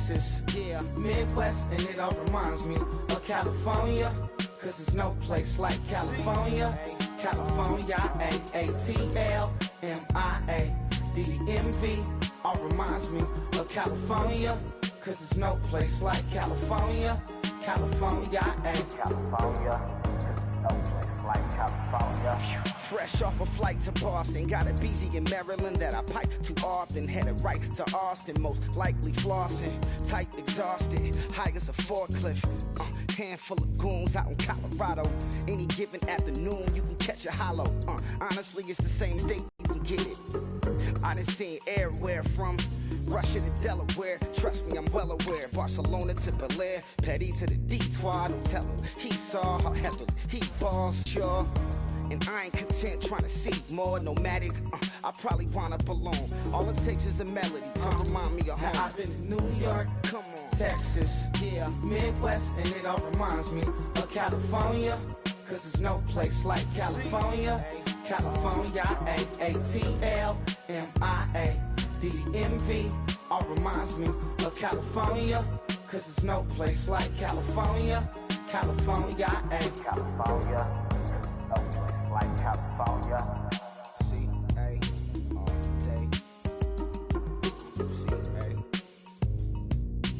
Texas, yeah, Midwest, and it all reminds me of California, cause there's no place like California. California, A-A-T-L-M-I-A-D-D-M-V, all reminds me of California, cause there's no place like California. California, California, no place like California. Fresh off a flight to Boston, got a BZ in Maryland that I pipe too often. Headed right to Austin, most likely flossing. Tight, exhausted, high as a forklift. Handful of goons out in Colorado. Any given afternoon, you can catch a hollow. Honestly, it's the same state, you can get it. I done seen everywhere from Russia to Delaware. Trust me, I'm well aware. Barcelona to Bel Air, Petty to the Detroit. Don't tell him he saw how heavily he balls, sure. And I ain't content trying to see more nomadic. I probably wanna belong. All it takes is a melody to remind me of home. Now I've been in New York, come on, Texas, yeah, Midwest, and it all reminds me of California, cause there's no place like California. California, A-A-T-L-M-I-A-D-D-M-V, all reminds me of California, cause there's no place like California. California, California, no place like California. C-A all day. C-A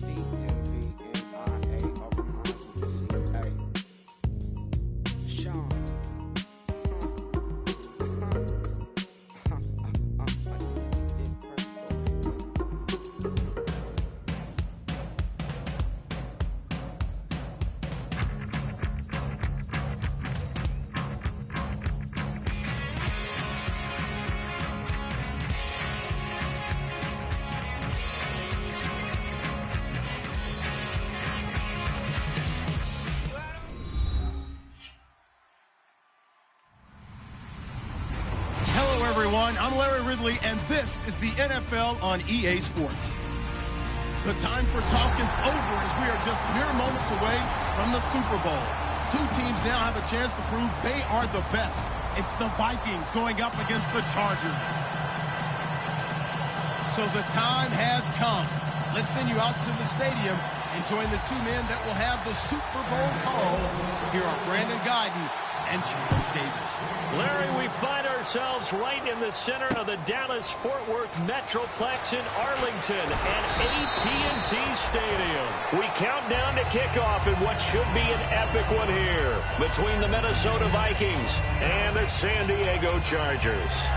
D-M-V-M-I-A, all reminds me of C-A. Sean. I'm Larry Ridley, and this is the NFL on EA Sports. The time for talk is over as we are just mere moments away from the Super Bowl. Two teams now have a chance to prove they are the best. It's the Vikings going up against the Chargers. So the time has come. Let's send you out to the stadium and join the two men that will have the Super Bowl call. Here are Brandon Guyton and Charles Davis. Larry, we find ourselves right in the center of the Dallas-Fort Worth Metroplex in Arlington and AT&T Stadium. We count down to kickoff in what should be an epic one here between the Minnesota Vikings and the San Diego Chargers.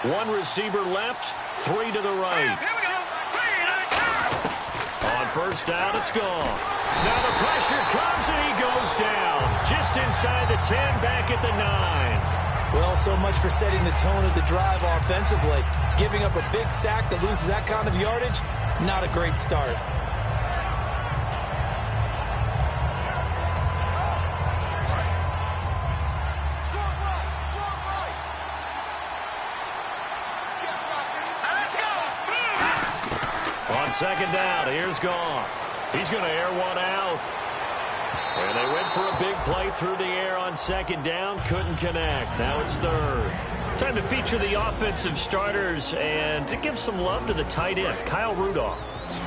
One receiver left, three to the right. On first down, it's gone. Now the pressure comes and he goes down. Just inside the 10, back at the 9. Well, so much for setting the tone of the drive offensively. Giving up a big sack that loses that kind of yardage, not a great start. Second down, here's Goff. He's going to air one out. And they went for a big play through the air on second down. Couldn't connect. Now it's third. Time to feature the offensive starters and to give some love to the tight end, Kyle Rudolph.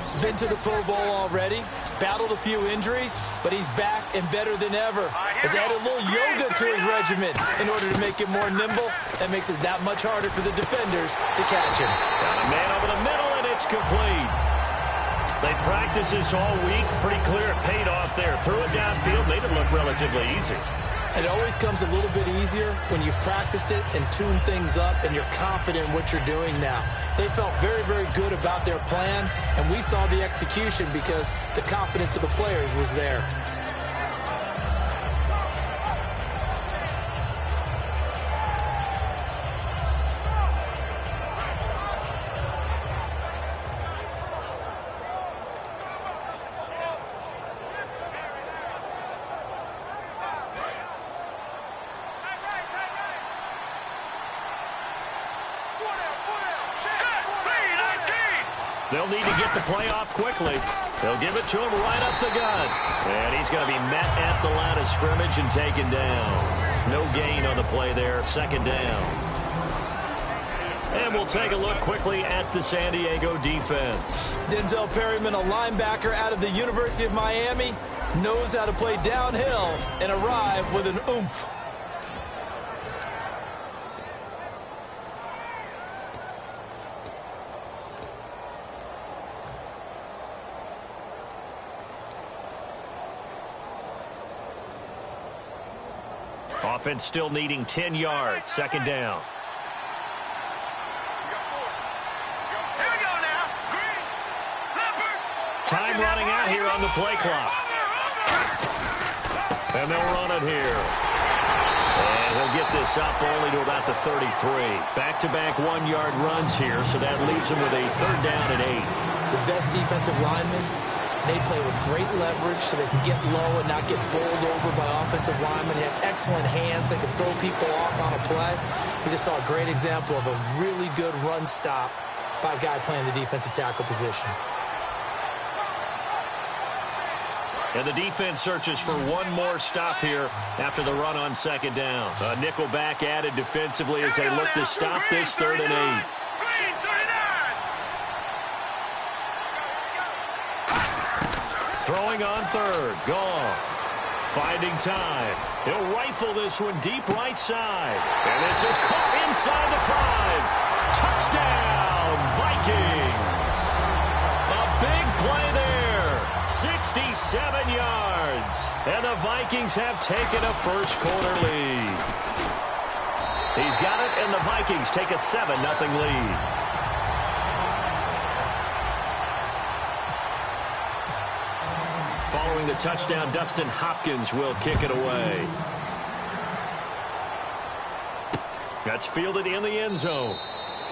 He's been to the Pro Bowl already, battled a few injuries, but he's back and better than ever. Has added a little yoga to his regimen in order to make him more nimble. That makes it that much harder for the defenders to catch him. Got a man over the middle, and it's complete. They practiced this all week. Pretty clear it paid off there. Threw it downfield, made it look relatively easy. It always comes a little bit easier when you've practiced it and tuned things up and you're confident in what you're doing now. They felt very, very good about their plan, and we saw the execution because the confidence of the players was there. They'll need to get the play off quickly. They'll give it to him right up the gut. And he's going to be met at the line of scrimmage and taken down. No gain on the play there, second down. And we'll take a look quickly at the San Diego defense. Denzel Perryman, a linebacker out of the University of Miami, knows how to play downhill and arrive with an oomph. Offense still needing 10 yards. Second down. Time running out here on the play clock. And they'll run it here. And he'll get this up only to about the 33. Back-to-back one-yard runs here, so that leaves him with a third down and 8. The best defensive linemen, they play with great leverage so they can get low and not get bowled over by offensive linemen. They have excellent hands. They can throw people off on a play. We just saw a great example of a really good run stop by a guy playing the defensive tackle position. And the defense searches for one more stop here after the run on second down. A nickel back added defensively as they look to stop this third and 8. Throwing on third. Goff finding time. He'll rifle this one deep right side. And this is caught inside the 5. Touchdown, Vikings. A big play there. 67 yards. And the Vikings have taken a first-quarter lead. He's got it, and the Vikings take a 7-0 lead. Following the touchdown, Dustin Hopkins will kick it away. That's fielded in the end zone.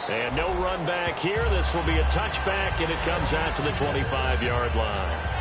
And no run back here. This will be a touchback, and it comes out to the 25-yard line.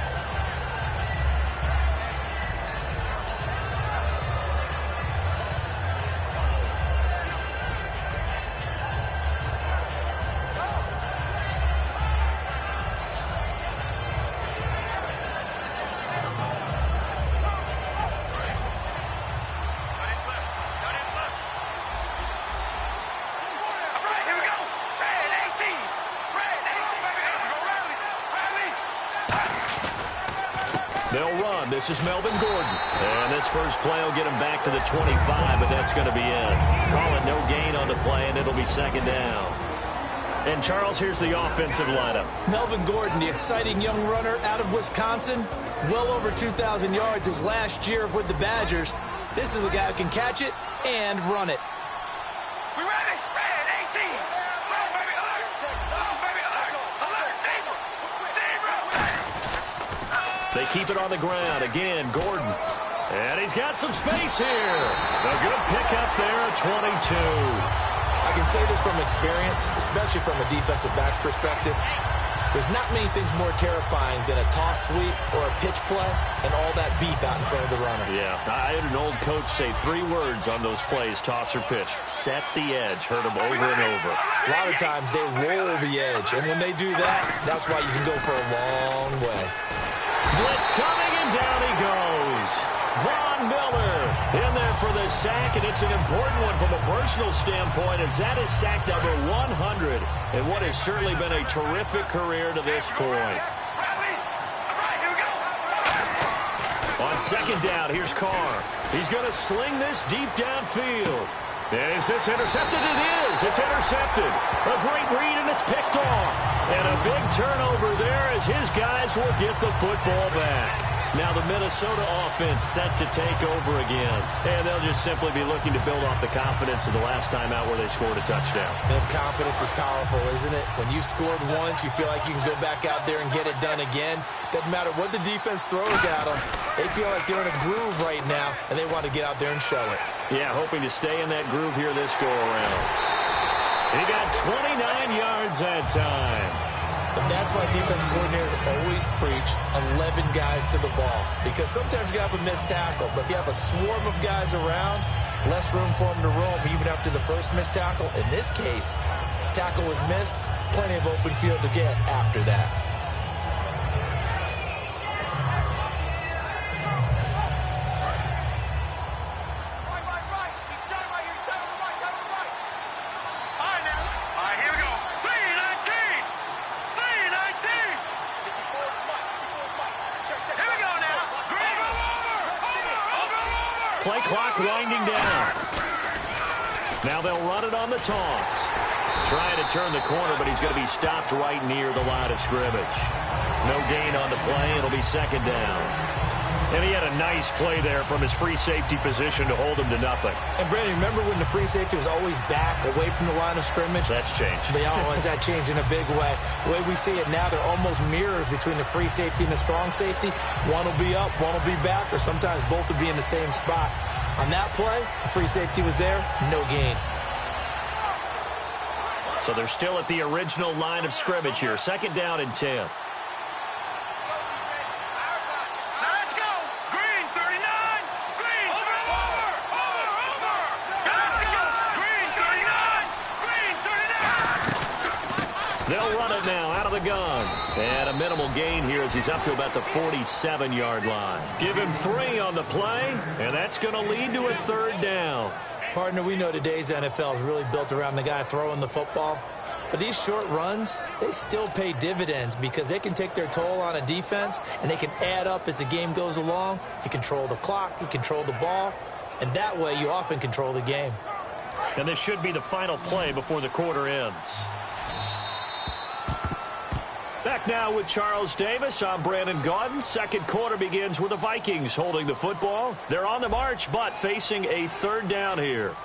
They'll run. This is Melvin Gordon. And this first play will get him back to the 25, but that's going to be it. Call it no gain on the play, and it'll be second down. And, Charles, here's the offensive lineup. Melvin Gordon, the exciting young runner out of Wisconsin. Well over 2,000 yards his last year with the Badgers. This is a guy who can catch it and run it. We ready? Red 18. Alert, baby, alert. Alert, baby, alert. Alert, zebra. Zebra. They keep it on the ground. Again, Gordon. And he's got some space here. A good pickup there at 22. I can say this from experience, especially from a defensive back's perspective. There's not many things more terrifying than a toss sweep or a pitch play and all that beef out in front of the runner. Yeah, I had an old coach say 3 words on those plays, toss or pitch. Set the edge. Heard him over and over. A lot of times they roll the edge, and when they do that, that's why you can go for a long way. Blitz coming, and down he goes. Von Miller in there for the sack, and it's an important one from a personal standpoint, as that is sack number 100, and what has certainly been a terrific career to this point. On second down, here's Carr. He's going to sling this deep downfield. Is this intercepted? It is. It's intercepted. A great read, and it's picked off. And a big turnover there as his guys will get the football back. Now the Minnesota offense set to take over again. And they'll just simply be looking to build off the confidence of the last time out where they scored a touchdown. And confidence is powerful, isn't it? When you've scored once, you feel like you can go back out there and get it done again. Doesn't matter what the defense throws at them. They feel like they're in a groove right now, and they want to get out there and show it. Yeah, hoping to stay in that groove here this go-around. He got 29 yards that time. And that's why defense coordinators always preach 11 guys to the ball. Because sometimes you have a missed tackle, but if you have a swarm of guys around, less room for them to roam even after the first missed tackle. In this case, Tackle was missed. Plenty of open field to get after that. Play clock winding down. Now they'll run it on the toss. Trying to turn the corner, but he's going to be stopped right near the line of scrimmage. No gain on the play. It'll be second down. And he had a nice play there from his free safety position to hold him to nothing. And, Brandon, remember when the free safety was always back away from the line of scrimmage? That's changed. They always that changed in a big way. The way we see it now, they're almost mirrors between the free safety and the strong safety. One will be up, one will be back, or sometimes both will be in the same spot. On that play, the free safety was there, no gain. So they're still at the original line of scrimmage here. Second down and 10. They'll run it now out of the gun. And a minimal gain here as he's up to about the 47-yard line. Give him 3 on the play, and that's going to lead to a third down. Partner, we know today's NFL is really built around the guy throwing the football. But these short runs, they still pay dividends because they can take their toll on a defense, and they can add up as the game goes along. You control the clock, you control the ball, and that way you often control the game. And this should be the final play before the quarter ends. Back now with Charles Davis. I'm Brandon Gaudin. Second quarter begins with the Vikings holding the football. They're on the march, but facing a third down here.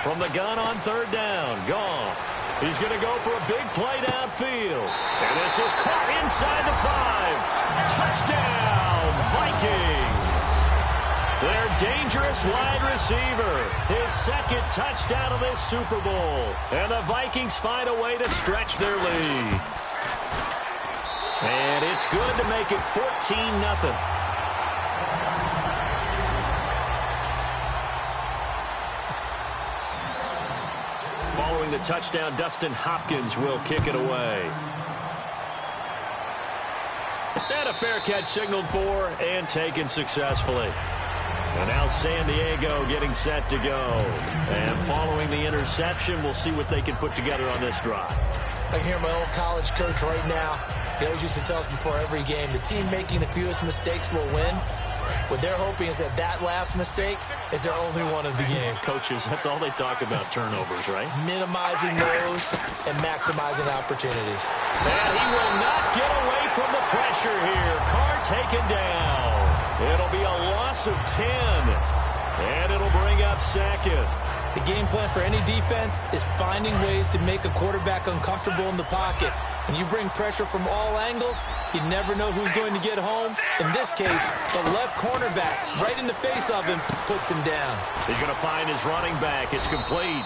From the gun on third down, Goff. He's going to go for a big play downfield. And this is caught inside the 5. Touchdown, Vikings. Their dangerous wide receiver. His second touchdown of this Super Bowl. And the Vikings find a way to stretch their lead. And it's good to make it 14-0. Following the touchdown, Dustin Hopkins will kick it away. And a fair catch signaled for and taken successfully. And now San Diego getting set to go. And following the interception, we'll see what they can put together on this drive. I can hear my old college coach right now. He always used to tell us before every game, the team making the fewest mistakes will win. What they're hoping is that that last mistake is their only one of the game. Coaches, that's all they talk about, turnovers, right? Minimizing those and maximizing opportunities. And he will not get away from the pressure here. Carr taken down. It'll be a loss of 10. And it'll bring up second. The game plan for any defense is finding ways to make a quarterback uncomfortable in the pocket. When you bring pressure from all angles, you never know who's going to get home. In this case, the left cornerback, right in the face of him, puts him down. He's going to find his running back. It's complete.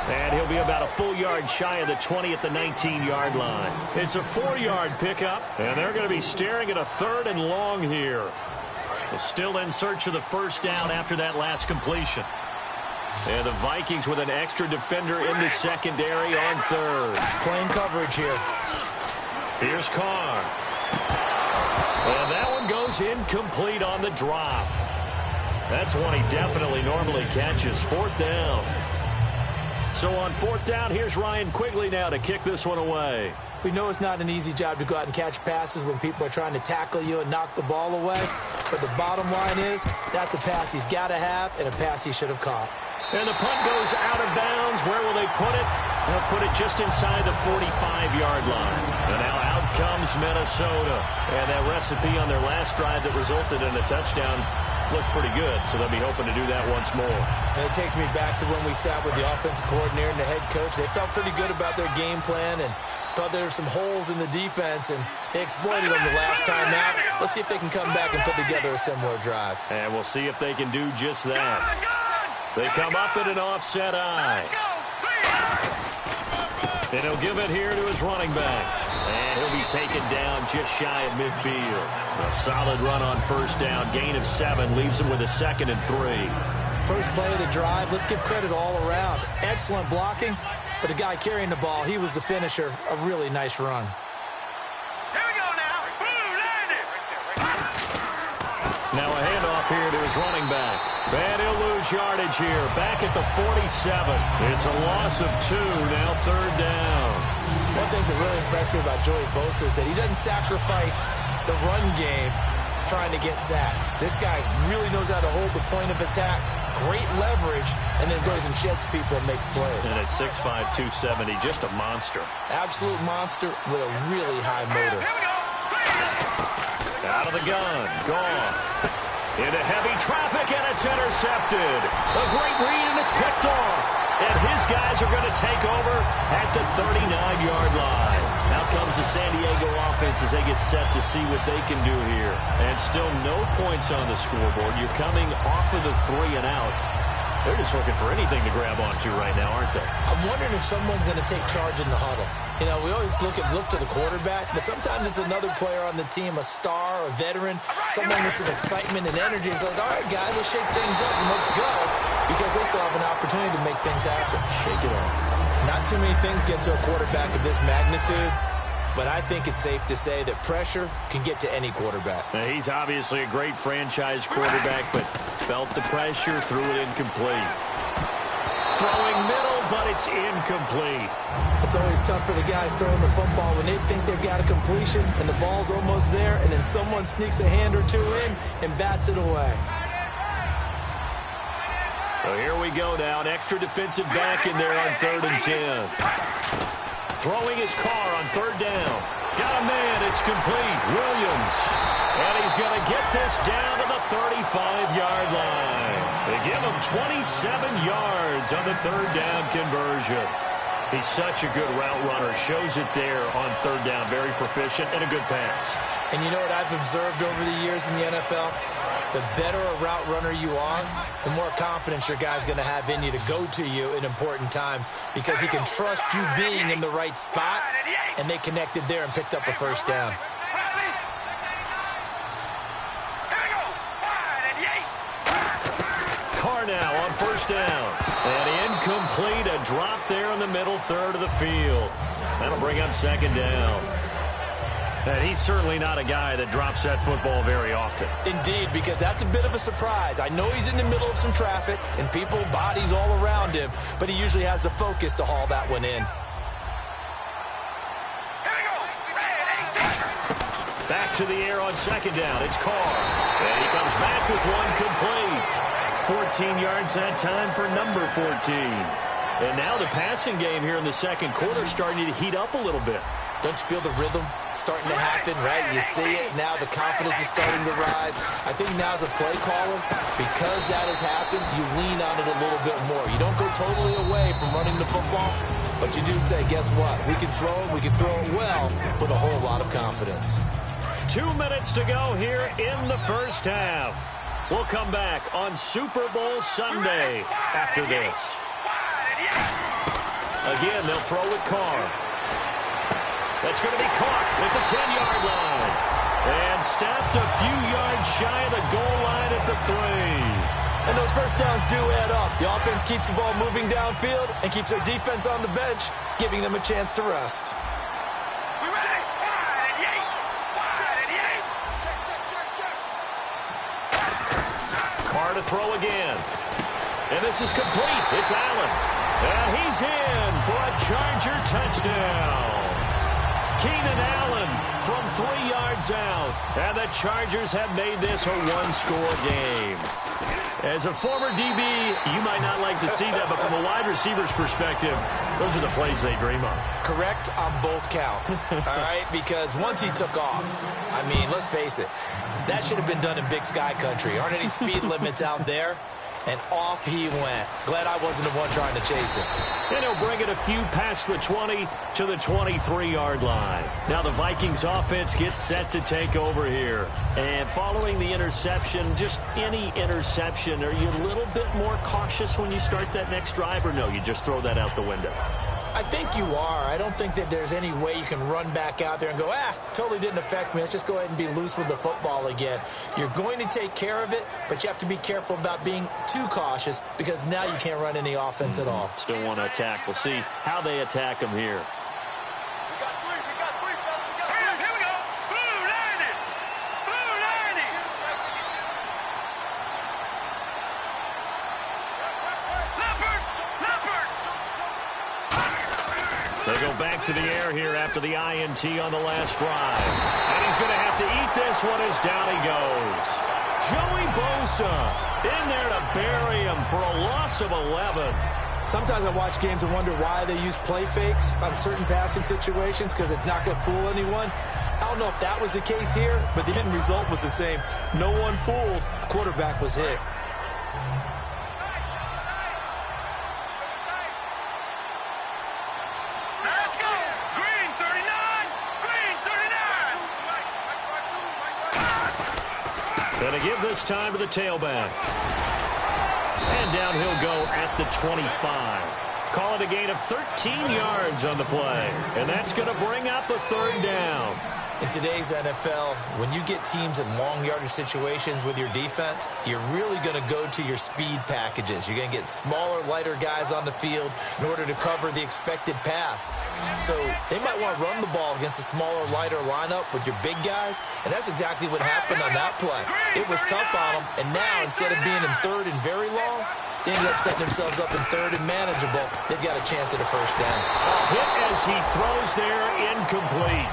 And he'll be about a full yard shy of the 20 at the 19-yard line. It's a 4-yard pickup, and they're going to be staring at a third and long here. They're still in search of the first down after that last completion. And the Vikings with an extra defender in the secondary on third. Playing coverage here. Here's Carr. And that one goes incomplete on the drop. That's one he definitely normally catches. Fourth down. So on fourth down, here's Ryan Quigley now to kick this one away. We know it's not an easy job to go out and catch passes when people are trying to tackle you and knock the ball away. But the bottom line is, that's a pass he's got to have and a pass he should have caught. And the punt goes out of bounds. Where will they put it? They'll put it just inside the 45-yard line. And now out comes Minnesota. And that recipe on their last drive that resulted in a touchdown looked pretty good, so they'll be hoping to do that once more. And it takes me back to when we sat with the offensive coordinator and the head coach. They felt pretty good about their game plan, and Thought there were some holes in the defense, and they exploited them the last time out. Let's see if they can come back and put together a similar drive. And we'll see if they can do just that. They come up in an offset eye. And he'll give it here to his running back. And he'll be taken down just shy of midfield. A solid run on first down. Gain of 7 leaves him with a 2nd and 3. First play of the drive, let's give credit all around. Excellent blocking, but the guy carrying the ball, he was the finisher. A really nice run. Here we go now. Boom, land it. Now a handoff here to his running back. And he'll lose yardage here. Back at the 47. It's a loss of 2. Now 3rd down. One thing that really impressed me about Joey Bosa is that he doesn't sacrifice the run game trying to get sacks. This guy really knows how to hold the point of attack, great leverage, and then goes and sheds people and makes plays. And at 6'5", 270, just a monster. Absolute monster with a really high motor. Out of the gun, gone. Into heavy traffic, and it's intercepted. A great read, and it's picked off. And his guys are going to take over at the 39-yard line. Out comes the San Diego offense as they get set to see what they can do here. And still no points on the scoreboard. You're coming off of the 3 and out. They're just looking for anything to grab onto right now, aren't they? I'm wondering if someone's going to take charge in the huddle. You know, we always look to the quarterback, but sometimes it's another player on the team, a star, a veteran, someone with some excitement and energy. It's like, all right, guys, let's shake things up and let's go, because they still have an opportunity to make things happen. Shake it off. Not too many things get to a quarterback of this magnitude, but I think it's safe to say that pressure can get to any quarterback. Now, he's obviously a great franchise quarterback, but felt the pressure, threw it incomplete. Throwing middle, but it's incomplete. It's always tough for the guys throwing the football when they think they've got a completion and the ball's almost there, and then someone sneaks a hand or two in and bats it away. So here we go now. An extra defensive back in there on 3rd and 10. Throwing his car on 3rd down. Got a man. It's complete. Williams. And he's going to get this down to the 35-yard line. They give him 27 yards on the 3rd down conversion. He's such a good route runner. Shows it there on 3rd down. Very proficient and a good pass. And you know what I've observed over the years in the NFL? The better a route runner you are, the more confidence your guy's going to have in you to go to you in important times, because he can trust you being in the right spot, and they connected there and picked up a first down. Carr now on 1st down. And incomplete, a drop there in the middle 3rd of the field. That'll bring up 2nd down. And he's certainly not a guy that drops that football very often. Indeed, because that's a bit of a surprise. I know he's in the middle of some traffic and people, bodies all around him, but he usually has the focus to haul that one in. Back to the air on 2nd down. It's Carr. And he comes back with one complete. 14 yards that time for number 14. And now the passing game here in the 2nd quarter starting to heat up a little bit. Don't you feel the rhythm starting to happen, right? You see it. Now the confidence is starting to rise. I think now as a play caller, because that has happened, you lean on it a little bit more. You don't go totally away from running the football, but you do say, guess what? We can throw it. We can throw it well with a whole lot of confidence. 2 minutes to go here in the first half. We'll come back on Super Bowl Sunday after this. Again, they'll throw with Carr. That's going to be caught at the 10-yard line. And snapped a few yards shy of the goal line at the 3. And those first downs do add up. The offense keeps the ball moving downfield and keeps their defense on the bench, giving them a chance to rest. Carr to throw again. And this is complete. It's Allen. And he's in for a Charger touchdown. Keenan Allen from 3 yards out. And the Chargers have made this a one-score game. As a former DB, you might not like to see that, but from a wide receiver's perspective, those are the plays they dream of. Correct on both counts, all right? Because once he took off, I mean, let's face it, that should have been done in Big Sky Country. Aren't any speed limits out there? and off he went. Glad I wasn't the one trying to chase it. And he'll bring it a few past the 20 to the 23-yard line. Now the Vikings offense gets set to take over here. And following the interception, just any interception, are you a little bit more cautious when you start that next drive, or no, you just throw that out the window? I think you are. I don't think that there's any way you can run back out there and go, totally didn't affect me. Let's just go ahead and be loose with the football again. You're going to take care of it, but you have to be careful about being too cautious because now you can't run any offense at all. Still want to attack. We'll see how they attack him here. They go back to the air here after the INT on the last drive. And he's going to have to eat this one as down he goes. Joey Bosa in there to bury him for a loss of 11. Sometimes I watch games and wonder why they use play fakes on certain passing situations because it's not going to fool anyone. I don't know if that was the case here, but the end result was the same. No one fooled. The quarterback was hit. Going to give this time to the tailback. And down he'll go at the 25. Call it a gain of 13 yards on the play. And that's going to bring up a third down. In today's NFL, when you get teams in long yardage situations with your defense, you're really going to go to your speed packages. You're going to get smaller, lighter guys on the field in order to cover the expected pass. So they might want to run the ball against a smaller, lighter lineup with your big guys, and that's exactly what happened on that play. It was tough on them, and now instead of being in third and very long, they ended up setting themselves up in third and manageable. They've got a chance at a first down. A hit as he throws there, incomplete.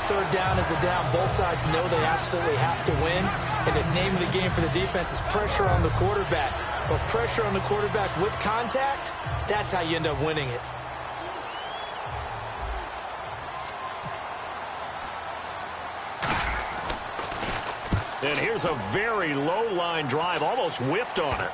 Third down is the down. Both sides know they absolutely have to win. And the name of the game for the defense is pressure on the quarterback. But pressure on the quarterback with contact, that's how you end up winning it. And here's a very low-line drive, almost whiffed on it.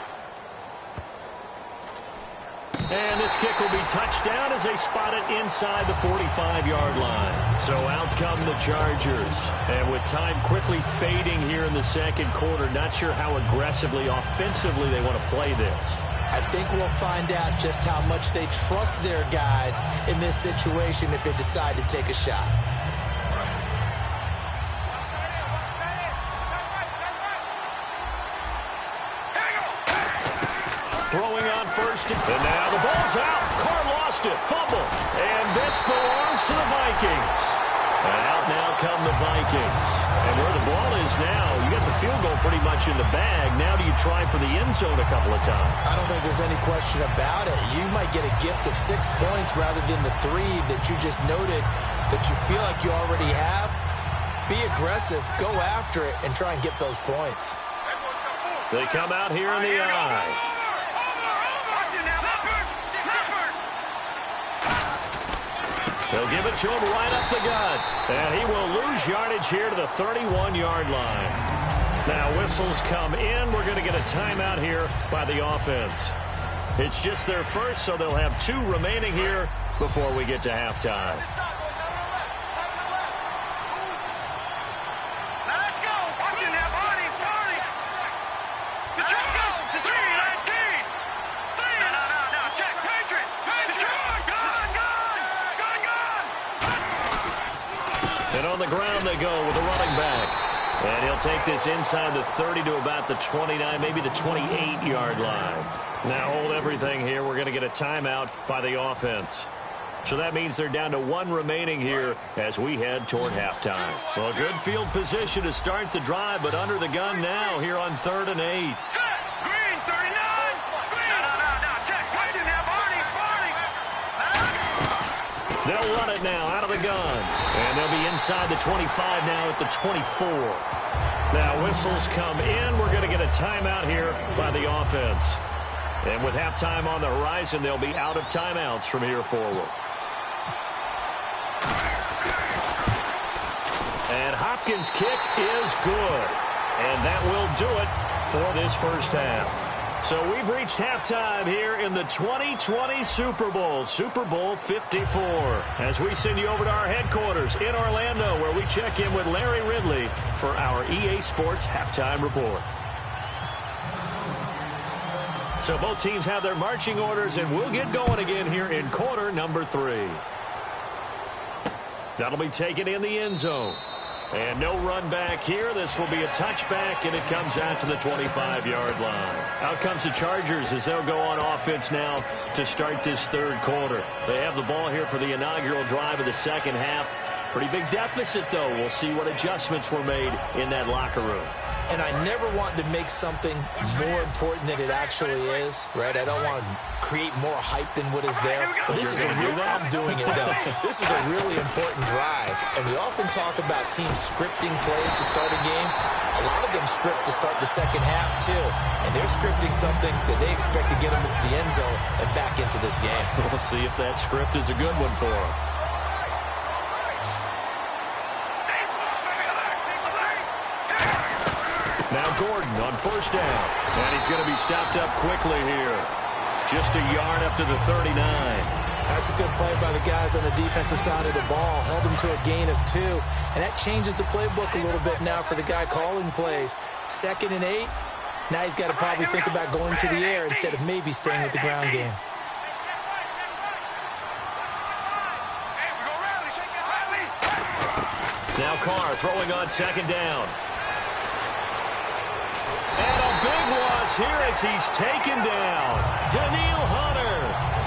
And this kick will be touchdown as they spot it inside the 45-yard line. So out come the Chargers. And with time quickly fading here in the second quarter, not sure how aggressively, offensively they want to play this. I think we'll find out just how much they trust their guys in this situation if they decide to take a shot. Throwing on first, and now the ball's out. Carr lost it, fumble, and this belongs to the Vikings. And out now come the Vikings. And where the ball is now, you got the field goal pretty much in the bag. Now do you try for the end zone a couple of times? I don't think there's any question about it. You might get a gift of 6 points rather than the 3 that you just noted that you feel like you already have. Be aggressive, go after it, and try and get those points. They come out here in the eye. They'll give it to him right up the gut. And he will lose yardage here to the 31-yard line. Now whistles come in. We're going to get a timeout here by the offense. It's just their first, so they'll have 2 remaining here before we get to halftime. And on the ground they go with the running back. And he'll take this inside the 30 to about the 29, maybe the 28-yard line. Now hold everything here. We're going to get a timeout by the offense. So that means they're down to 1 remaining here as we head toward halftime. Well, good field position to start the drive, but under the gun now here on 3rd and 8. Green, 39. Green. No, check. Watch it now, Barney. They'll run it now out of the gun. And they'll be inside the 25 now at the 24. Now whistles come in. We're going to get a timeout here by the offense. And with halftime on the horizon, they'll be out of timeouts from here forward. And Hopkins' kick is good. And that will do it for this first half. So we've reached halftime here in the 2020 Super Bowl, Super Bowl 54. As we send you over to our headquarters in Orlando, where we check in with Larry Ridley for our EA Sports Halftime Report. So both teams have their marching orders, and we'll get going again here in quarter number 3. That'll be taken in the end zone. And no run back here. This will be a touchback, and it comes out to the 25-yard line. Out comes the Chargers as they'll go on offense now to start this third quarter. They have the ball here for the inaugural drive of the second half. Pretty big deficit, though. We'll see what adjustments were made in that locker room. And I never want to make something more important than it actually is, right? I don't want to create more hype than what is there. But this is a real, I'm doing it, though. This is a really important drive. And we often talk about teams scripting plays to start a game. A lot of them script to start the second half, too. And they're scripting something that they expect to get them into the end zone and back into this game. We'll see if that script is a good one for them. Now Gordon on first down. And he's going to be stopped up quickly here. Just a yard up to the 39. That's a good play by the guys on the defensive side of the ball. Held them to a gain of 2. And that changes the playbook a little bit now for the guy calling plays. 2nd and 8. Now he's got to probably think about going to the air instead of maybe staying with the ground game. Now Carr throwing on second down. And a big loss here as he's taken down. Daniil Hunter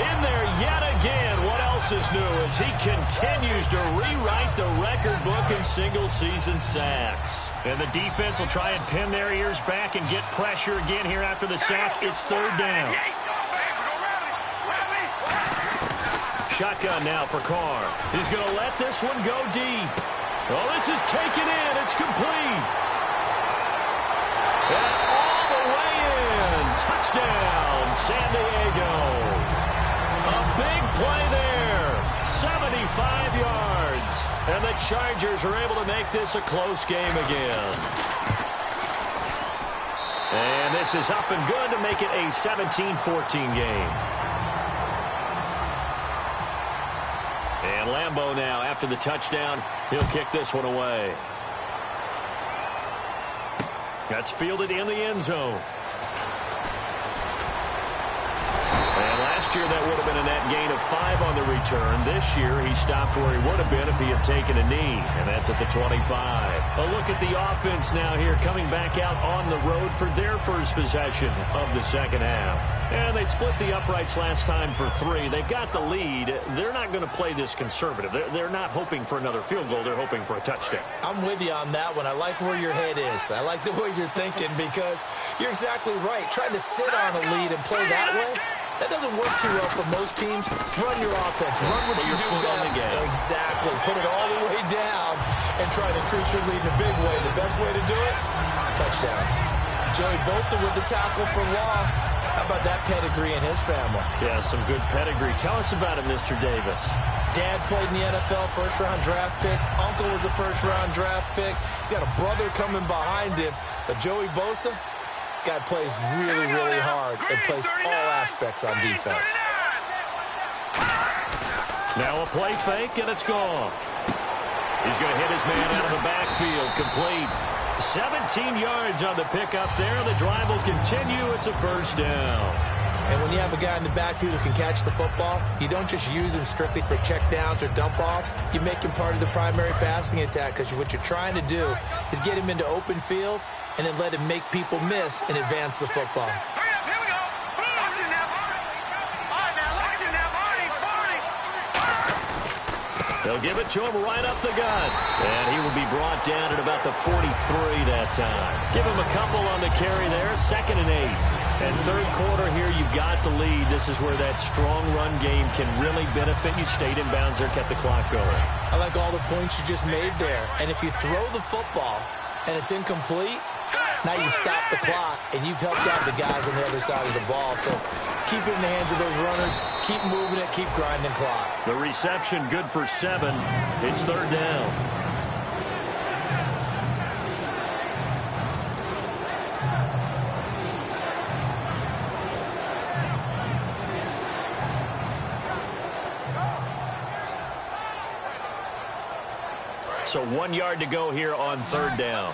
in there yet again. What else is new as he continues to rewrite the record book in single-season sacks. And the defense will try and pin their ears back and get pressure again here after the sack. It's third down. Shotgun now for Carr. He's going to let this one go deep. Oh, this is taken in. It's complete. And all the way in. Touchdown, San Diego. A big play there. 75 yards. And the Chargers are able to make this a close game again. And this is up and good to make it a 17-14 game. And Lambeau now, after the touchdown, he'll kick this one away. That's fielded in the end zone. And last year that would have been a net gain of 5 on the return. This year he stopped where he would have been if he had taken a knee, and that's at the 25. A look at the offense now here coming back out on the road for their first possession of the second half. And they split the uprights last time for 3. They've got the lead. They're not going to play this conservative. They're not hoping for another field goal. They're hoping for a touchdown. I'm with you on that one. I like where your head is. I like the way you're thinking because you're exactly right. Trying to sit on a lead and play that way, that doesn't work too well for most teams. Run your offense. Run what you do best. Exactly. Put it all the way down and try to increase your lead in a big way. The best way to do it, touchdowns. Joey Bosa with the tackle for loss. How about that pedigree in his family? Yeah, some good pedigree. Tell us about it, Mr. Davis. Dad played in the NFL, first-round draft pick. Uncle was a first-round draft pick. He's got a brother coming behind him. But Joey Bosa, guy plays really, really hard and plays all aspects on defense. Now a play fake, and it's gone. He's going to hit his man out of the backfield, complete. 17 yards on the pickup there. The drive will continue. It's a first down. And when you have a guy in the backfield who can catch the football, you don't just use him strictly for checkdowns or dump-offs. You make him part of the primary passing attack because what you're trying to do is get him into open field and then let him make people miss and advance the football. They'll give it to him right up the gut. And he will be brought down at about the 43 that time. Give him a couple on the carry there. 2nd and 8. And third quarter here, you've got the lead. This is where that strong run game can really benefit you. Stayed in bounds there, kept the clock going. I like all the points you just made there. And if you throw the football and it's incomplete, now you stop the clock, and you've helped out the guys on the other side of the ball. So keep it in the hands of those runners. Keep moving it. Keep grinding clock. The reception good for 7. It's third down. So 1 yard to go here on third down.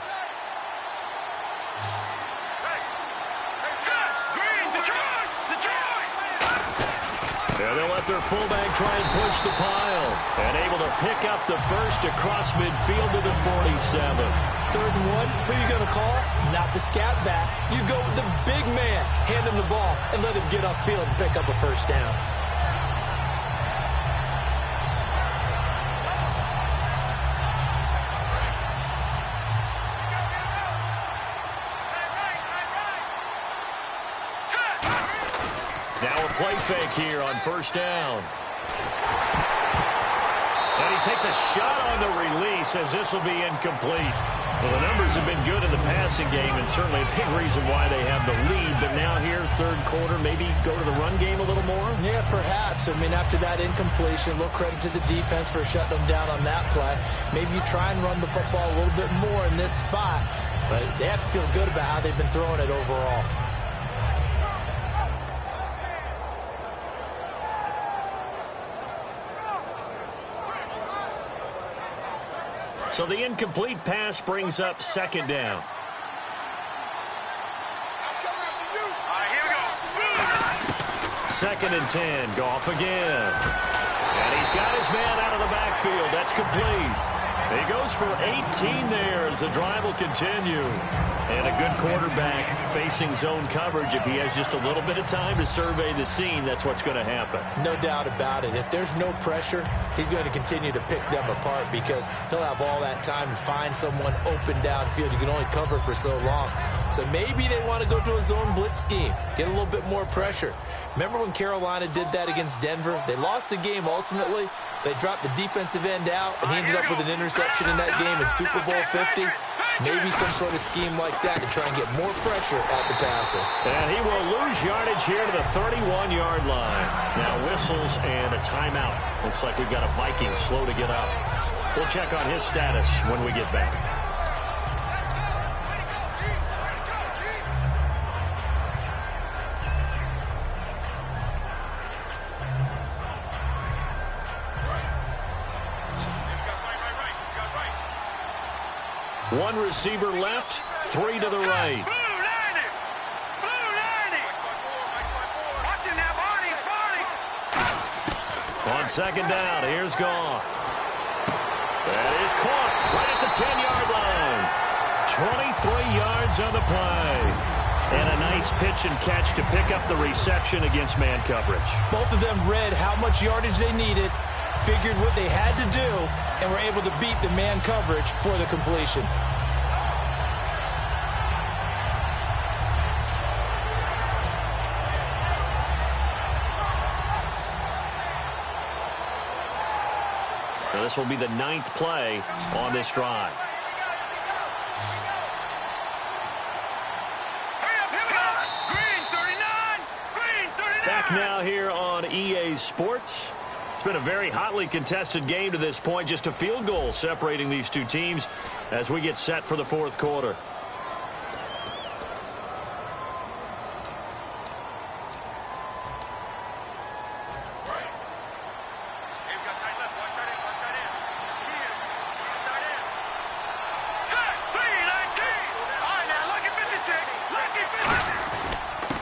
And they'll let their fullback try and push the pile. And able to pick up the first across midfield to the 47. 3rd and 1, who are you going to call? Not the scat back. You go with the big man. Hand him the ball and let him get upfield and pick up a first down. Now a play fake here on first down. And he takes a shot on the release as this will be incomplete. Well, the numbers have been good in the passing game and certainly a big reason why they have the lead. But now here, third quarter, maybe go to the run game a little more? Yeah, perhaps. I mean, after that incompletion, a little credit to the defense for shutting them down on that play. Maybe you try and run the football a little bit more in this spot. But they have to feel good about how they've been throwing it overall. So the incomplete pass brings up second down. Second and 10. Goff again. And he's got his man out of the backfield. That's complete. He goes for 18 there as the drive will continue. And a good quarterback facing zone coverage. If he has just a little bit of time to survey the scene, that's what's going to happen. No doubt about it. If there's no pressure, he's going to continue to pick them apart because he'll have all that time to find someone open downfield. You can only cover for so long. So maybe they want to go to a zone blitz scheme, get a little bit more pressure. Remember when Carolina did that against Denver? They lost the game ultimately. They dropped the defensive end out, and he ended up with an interception in that game in Super Bowl 50. Maybe some sort of scheme like that to try and get more pressure at the passer. And he will lose yardage here to the 31-yard line. Now whistles and a timeout. Looks like we've got a Viking slow to get up. We'll check on his status when we get back. One receiver left, three to the right. On second down, here's Goff. That is caught right at the 10-yard line. 23 yards on the play. And a nice pitch and catch to pick up the reception against man coverage. Both of them read how much yardage they needed, figured what they had to do, and were able to beat the man coverage for the completion. Now this will be the 9th play on this drive. Back now here on EA Sports. It's been a very hotly contested game to this point. Just a field goal separating these two teams as we get set for the fourth quarter.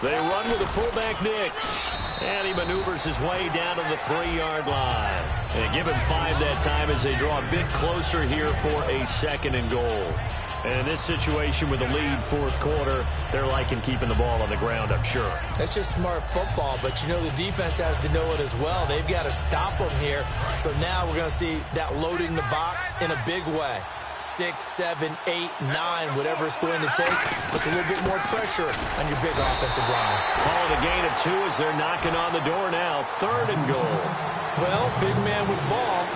They run with the fullback Nix. And he maneuvers his way down to the 3-yard line. And give him 5 that time as they draw a bit closer here for a second and goal. And in this situation with the lead fourth quarter, they're liking keeping the ball on the ground, I'm sure. That's just smart football, but you know the defense has to know it as well. They've got to stop them here. So now we're going to see that loading the box in a big way. 6, 7, 8, 9, whatever it's going to take. Puts a little bit more pressure on your big offensive line. Calling a gain of 2 as they're knocking on the door now. 3rd and goal. Well, big man with ball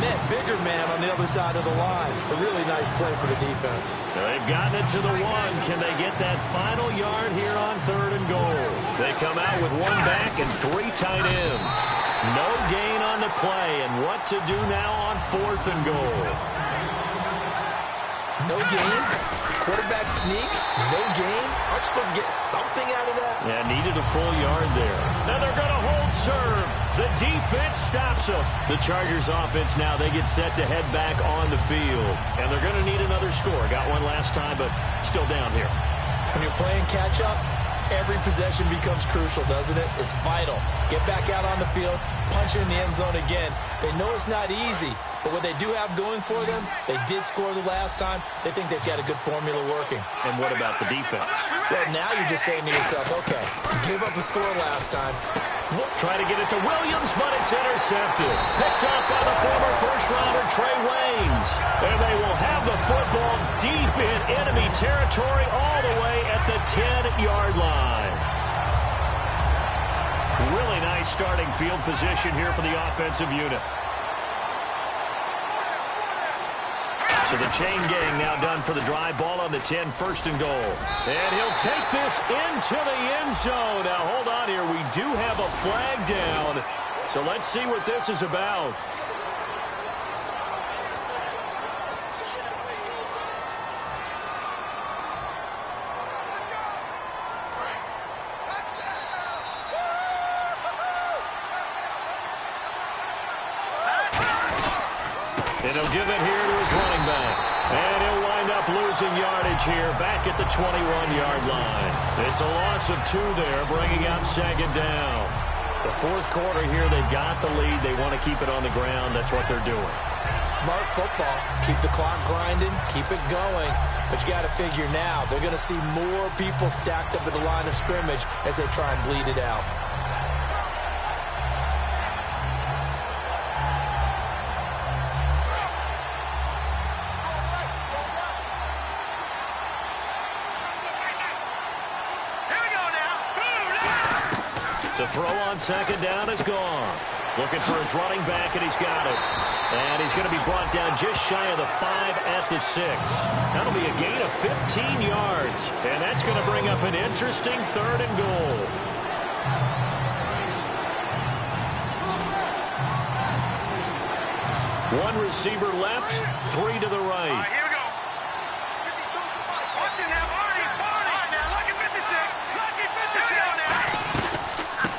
met bigger man on the other side of the line. A really nice play for the defense. Now they've gotten it to the 1. Can they get that final yard here on 3rd and goal? They come out with 1 back and 3 tight ends. No gain on the play. And what to do now on 4th and goal? No gain? Quarterback sneak? No gain? Aren't you supposed to get something out of that? Yeah, needed a full yard there. Now they're going to hold serve. The defense stops them. The Chargers offense now, they get set to head back on the field. And they're going to need another score. Got one last time, but still down here. When you're playing catch-up, every possession becomes crucial, doesn't it? It's vital. Get back out on the field, punch it in the end zone again. They know it's not easy, but what they do have going for them, they did score the last time. They think they've got a good formula working. And what about the defense? Well, now you're just saying to yourself, okay, give up a score last time. Try to get it to Williams, but it's intercepted. Picked up by the former first-rounder Trey Waynes. And they will have the football deep in enemy territory all the way at the 10-yard line. Really nice starting field position here for the offensive unit. So the chain gang now done for the drive. Ball on the 10, first and goal. And he'll take this into the end zone. Now, hold on here. We do have a flag down. So let's see what this is about. And he'll give it here to his running back. And he'll wind up losing yardage here back at the 21-yard line. It's a loss of 2 there, bringing up second down. The fourth quarter here, they've got the lead. They want to keep it on the ground. That's what they're doing. Smart football. Keep the clock grinding. Keep it going. But you got to figure now, they're going to see more people stacked up at the line of scrimmage as they try and bleed it out. To throw on second down is gone. Looking for his running back, and he's got it. And he's going to be brought down just shy of the 5 at the 6. That'll be a gain of 15 yards. And that's going to bring up an interesting third and goal. One receiver left, 3 to the right. Here we go. Watch it now, Barney. Now, lucky 56. Lucky 56 now.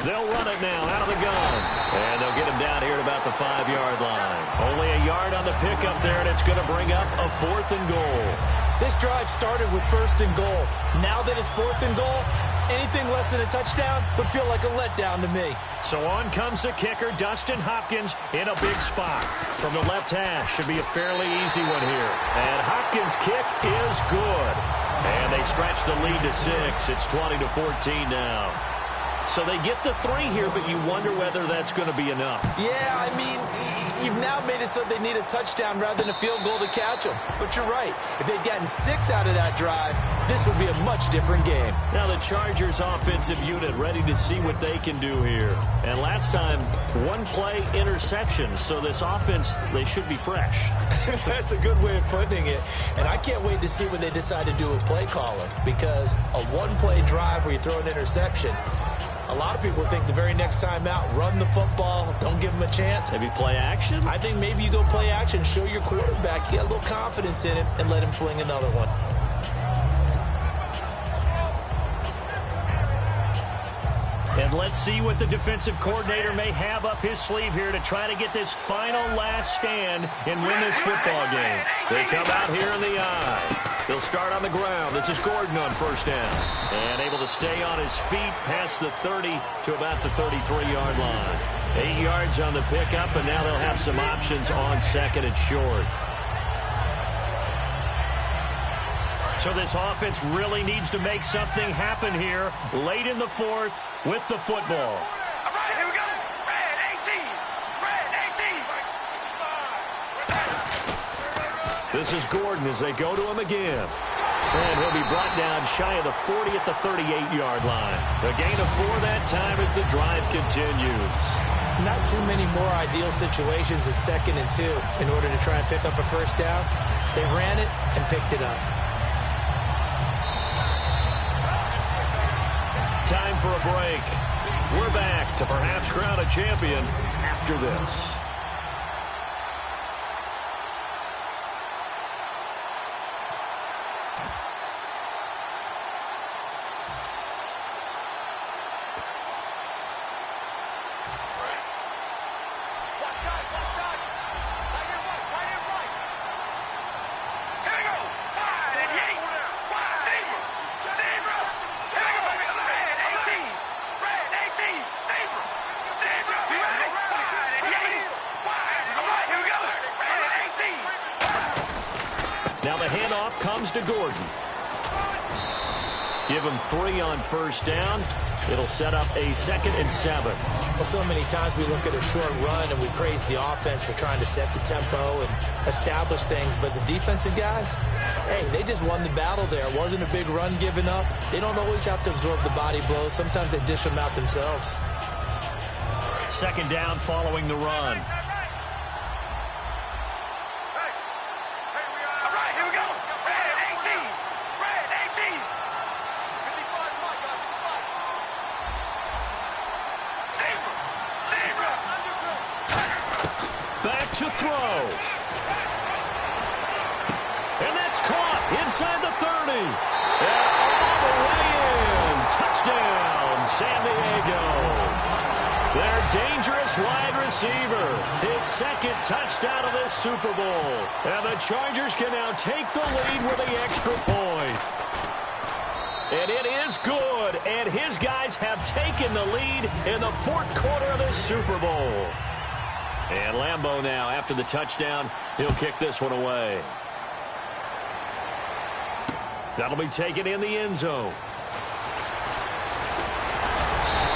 They'll run it now out of the gun. And they'll get him down here at about the 5-yard line. Only a yard on the pickup there, and it's going to bring up a 4th and goal. This drive started with 1st and goal. Now that it's 4th and goal, anything less than a touchdown would feel like a letdown to me. So on comes the kicker, Dustin Hopkins, in a big spot. From the left hash, should be a fairly easy one here. And Hopkins' kick is good. And they stretch the lead to 6. It's 20-14 now. So they get the 3 here, but you wonder whether that's going to be enough. Yeah, I mean, you've now made it so they need a touchdown rather than a field goal to catch them. But you're right. If they'd gotten 6 out of that drive, this would be a much different game. Now the Chargers offensive unit ready to see what they can do here. And last time, 1-play interception. So this offense, they should be fresh. That's a good way of putting it. And I can't wait to see what they decide to do with play calling. Because a 1-play drive where you throw an interception, a lot of people think the very next time out, run the football, don't give them a chance. Maybe play action? I think maybe you go play action, show your quarterback, you got a little confidence in him, and let him fling another one. And let's see what the defensive coordinator may have up his sleeve here to try to get this final last stand and win this football game. They come out here in the eye. They'll start on the ground. This is Gordon on first down. And able to stay on his feet past the 30 to about the 33-yard line. 8 yards on the pickup, and now they'll have some options on second and short. So this offense really needs to make something happen here late in the 4th with the football. All right, here we go. Red 18. Red 18. This is Gordon as they go to him again. And he'll be brought down shy of the 40 at the 38-yard line. A gain of 4 that time as the drive continues. Not too many more ideal situations at 2nd and 2 in order to try and pick up a first down. They ran it and picked it up. Time for a break. We're back to perhaps crown a champion after this. Now the handoff comes to Gordon. Give him 3 on first down. It'll set up a 2nd and 7. Well, so many times we look at a short run and we praise the offense for trying to set the tempo and establish things. But the defensive guys, hey, they just won the battle there. It wasn't a big run given up. They don't always have to absorb the body blows. Sometimes they dish them out themselves. 2nd down following the run. Back to throw. And that's caught inside the 30. And all the way in. Touchdown, San Diego. Their dangerous wide receiver. His 2nd touchdown of this Super Bowl. And the Chargers can now take the lead with the extra point. And it is good. And his guys have taken the lead in the 4th quarter of this Super Bowl. And Lambeau now, after the touchdown, he'll kick this one away. That'll be taken in the end zone.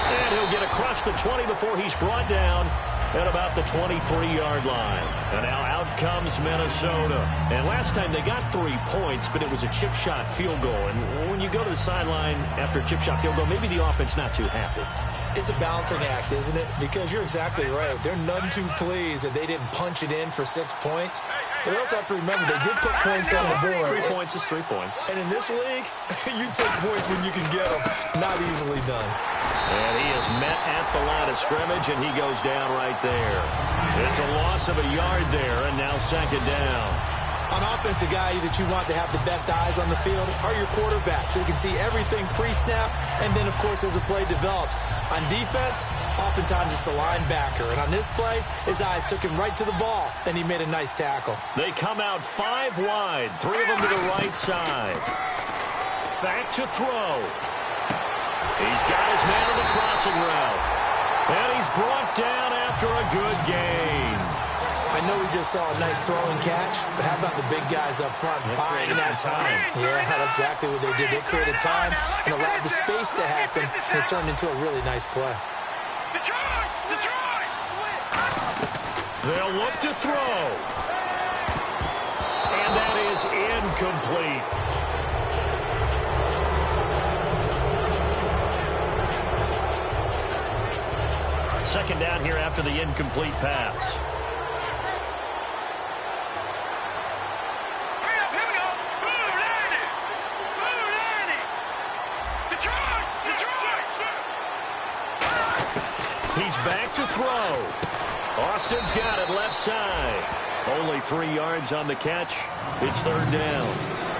And he'll get across the 20 before he's brought down at about the 23-yard line. And now out comes Minnesota. And last time they got 3 points, but it was a chip shot field goal. And when you go to the sideline after a chip shot field goal, maybe the offense not too happy. It's a balancing act, isn't it? Because you're exactly right. They're none too pleased that they didn't punch it in for 6 points. But we also have to remember they did put points on the board. 3 points is 3 points. And in this league, you take points when you can get them. Not easily done. And he is met at the line of scrimmage, and he goes down right there. It's a loss of a yard there, and now 2nd down. On offense, the guy that you want to have the best eyes on the field are your quarterbacks, so you can see everything pre-snap, and then, of course, as the play develops. On defense, oftentimes it's the linebacker. And on this play, his eyes took him right to the ball, and he made a nice tackle. They come out 5 wide, 3 of them to the right side. Back to throw. He's got his man on the crossing route. And he's brought down after a good gain. I know we just saw a nice throwing catch, but how about the big guys up front buying that time? Yeah, that's exactly what they did. They created time and allowed the space to happen, and it turned into a really nice play. They'll look to throw. And that is incomplete. Second down here after the incomplete pass. He's back to throw. Austin's got it left side. Only 3 yards on the catch. It's 3rd down.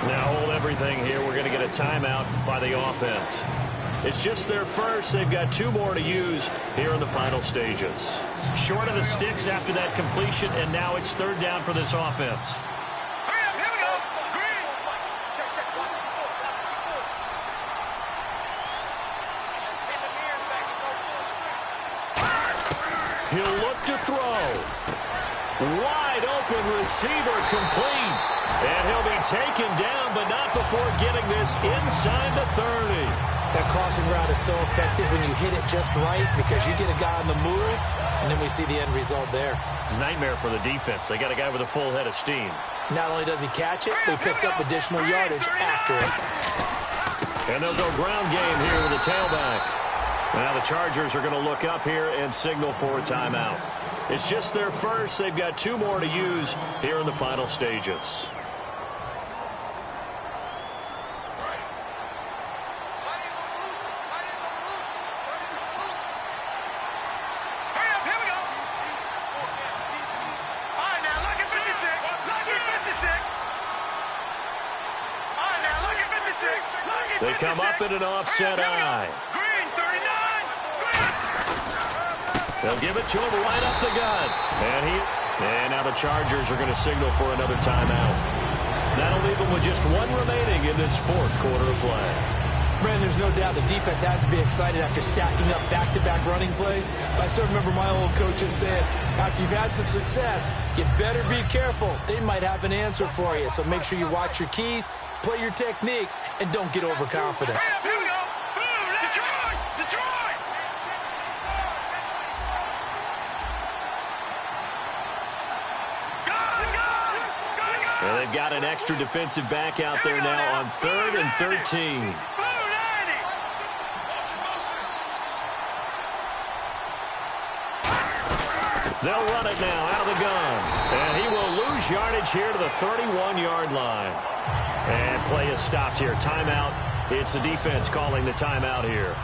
Now hold everything here. We're going to get a timeout by the offense. It's just their first. They've got 2 more to use here in the final stages. Short of the sticks after that completion, and now it's 3rd down for this offense. He'll look to throw. Wide open receiver complete. And he'll be taken down, but not before getting this inside the 30. That crossing route is so effective when you hit it just right because you get a guy on the move, and then we see the end result there. Nightmare for the defense. They got a guy with a full head of steam. Not only does he catch it, but he picks up additional yardage after it. And they'll go ground game here with the tailback. Now the Chargers are going to look up here and signal for a timeout. It's just their first. They've got 2 more to use here in the final stages. They come up in an offset eye. They'll give it to him right up the gut. And now the Chargers are going to signal for another timeout. That'll leave them with just 1 remaining in this 4th quarter of play. Brandon, there's no doubt the defense has to be excited after stacking up back-to-back running plays. But I still remember my old coaches saying, after you've had some success, you better be careful. They might have an answer for you. So make sure you watch your keys, play your techniques, and don't get overconfident. Here we go. Detroit! Detroit! Well, they've got an extra defensive back out there now on 3rd and 13. They'll run it now out of the gun. And he will lose yardage here to the 31-yard line. And play is stopped here. Timeout. It's the defense calling the timeout here.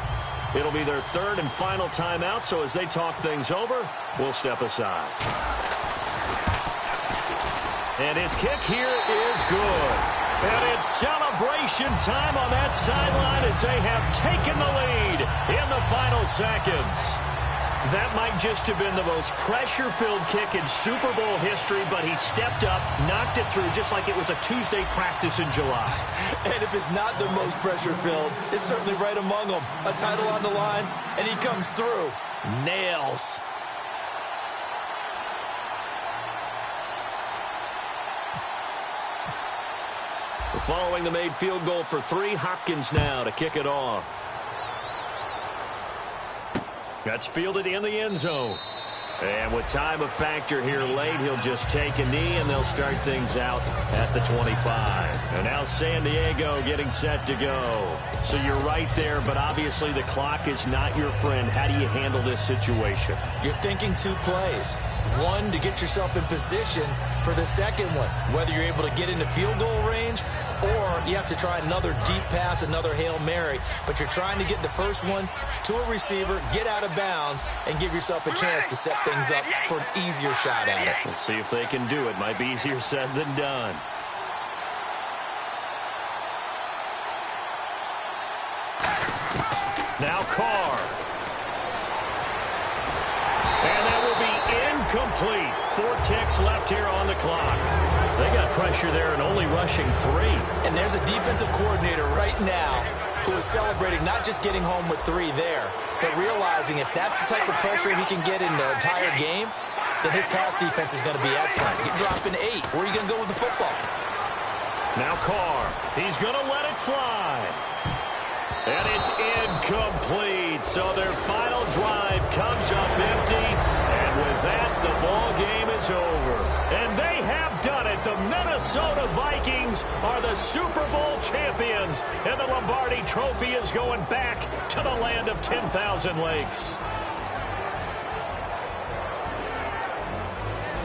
It'll be their 3rd and final timeout, so as they talk things over, we'll step aside. And his kick here is good. And it's celebration time on that sideline as they have taken the lead in the final seconds. That might just have been the most pressure-filled kick in Super Bowl history, but he stepped up, knocked it through just like it was a Tuesday practice in July. And if it's not the most pressure-filled, it's certainly right among them. A title on the line, and he comes through. Nails. Following the made field goal for 3, Hopkins now to kick it off. That's fielded in the end zone. And with time of factor here late, he'll just take a knee, and they'll start things out at the 25. And now San Diego getting set to go. So you're right there, but obviously the clock is not your friend. How do you handle this situation? You're thinking 2 plays. One, to get yourself in position for the second one, whether you're able to get into field goal range or you have to try another deep pass, another Hail Mary. But you're trying to get the first one to a receiver, get out of bounds, and give yourself a chance to set things up for an easier shot at it. We'll see if they can do it. Might be easier said than done. Now Carr. And that will be incomplete. 4 ticks left here on the clock. They got pressure there and only rushing 3. And there's a defensive coordinator right now who is celebrating not just getting home with 3 there, but realizing if that's the type of pressure he can get in the entire game, then his pass defense is going to be excellent. You're dropping 8. Where are you going to go with the football? Now Carr. He's going to let it fly. And it's incomplete. So their final drive comes up empty. And with that, the ball game is over. And they have done it. The Minnesota Vikings are the Super Bowl champions. And the Lombardi Trophy is going back to the land of 10,000 lakes.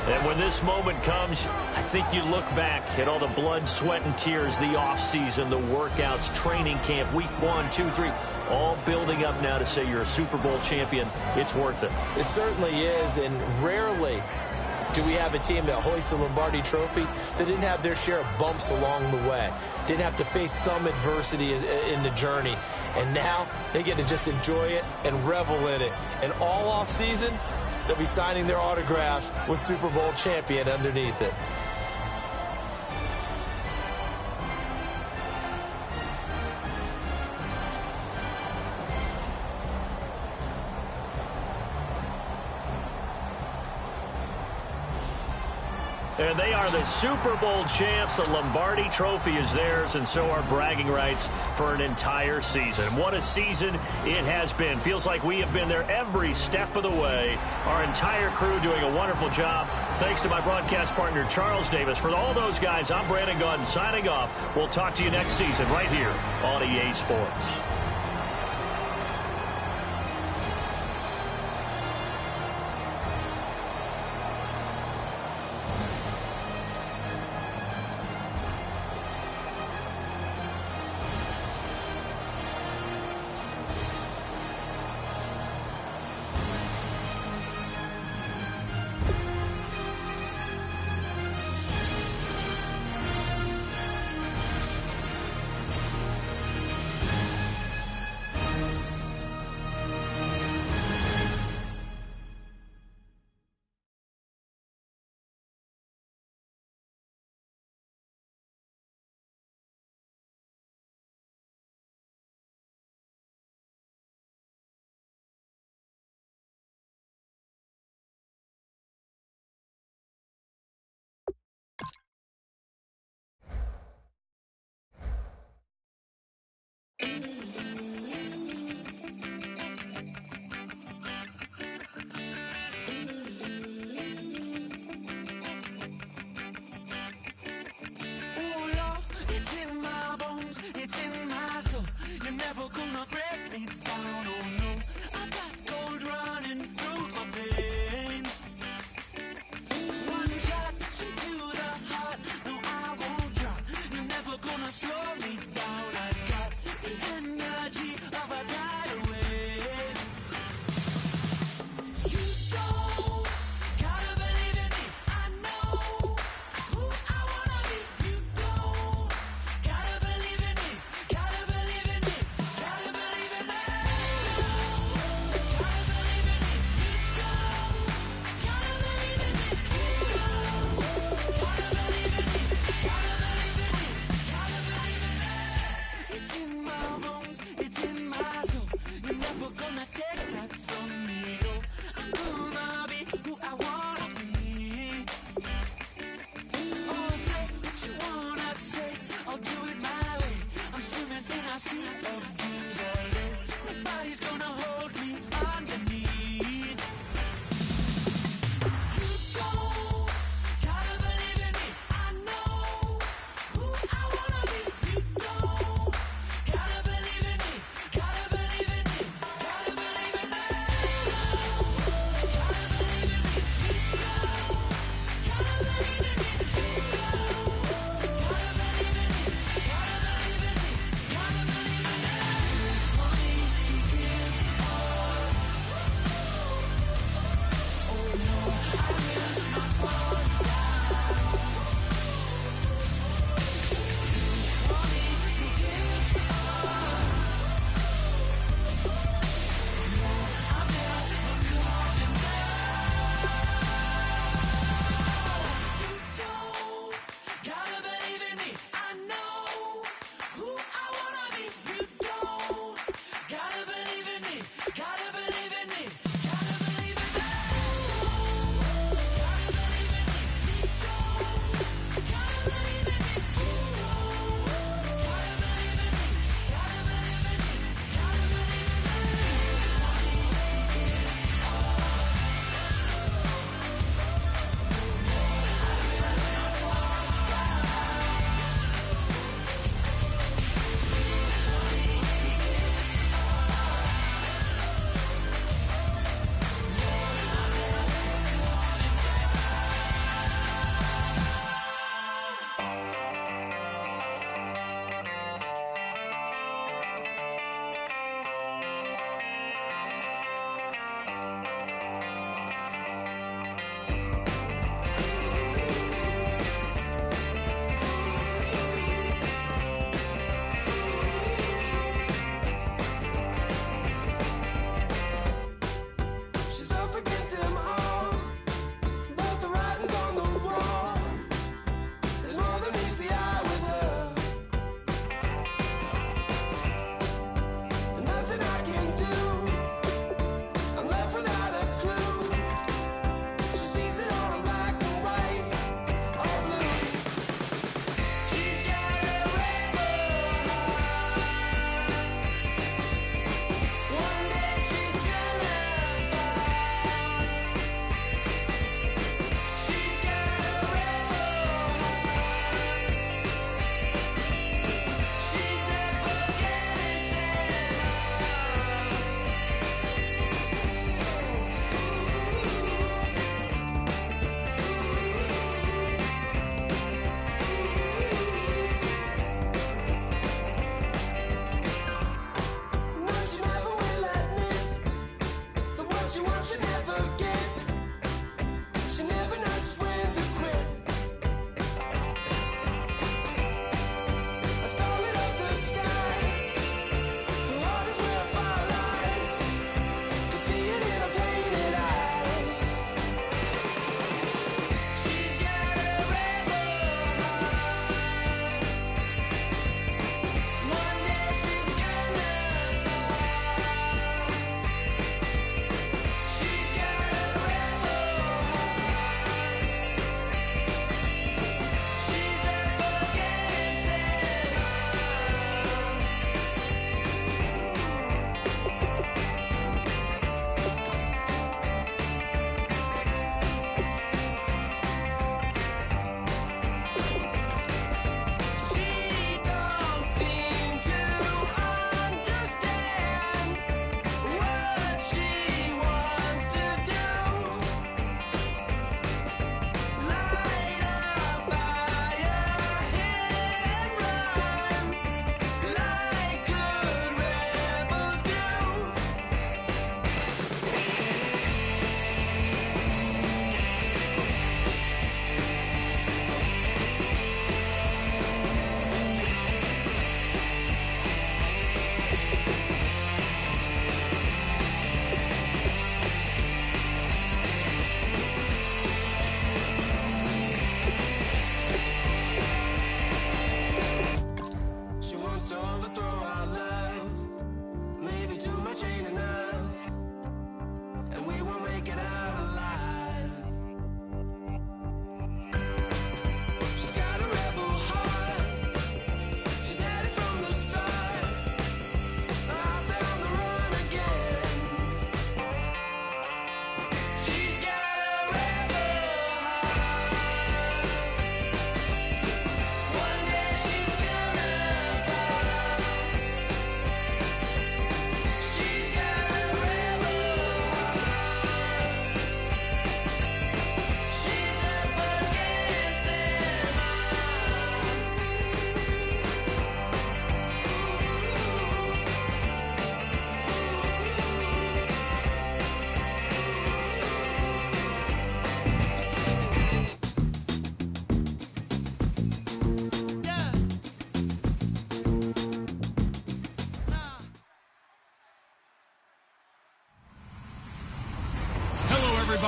And when this moment comes, I think you look back at all the blood, sweat, and tears, the offseason, the workouts, training camp, week 1, 2, 3, all building up now to say you're a Super Bowl champion. It's worth it. It certainly is, and rarely do we have a team that hoists the Lombardi Trophy that didn't have their share of bumps along the way, didn't have to face some adversity in the journey, and now they get to just enjoy it and revel in it. And all offseason, they'll be signing their autographs with Super Bowl champion underneath it. And they are the Super Bowl champs. The Lombardi Trophy is theirs, and so are bragging rights for an entire season. What a season it has been. Feels like we have been there every step of the way. Our entire crew doing a wonderful job. Thanks to my broadcast partner, Charles Davis. For all those guys, I'm Brandon Gaudin signing off. We'll talk to you next season right here on EA Sports.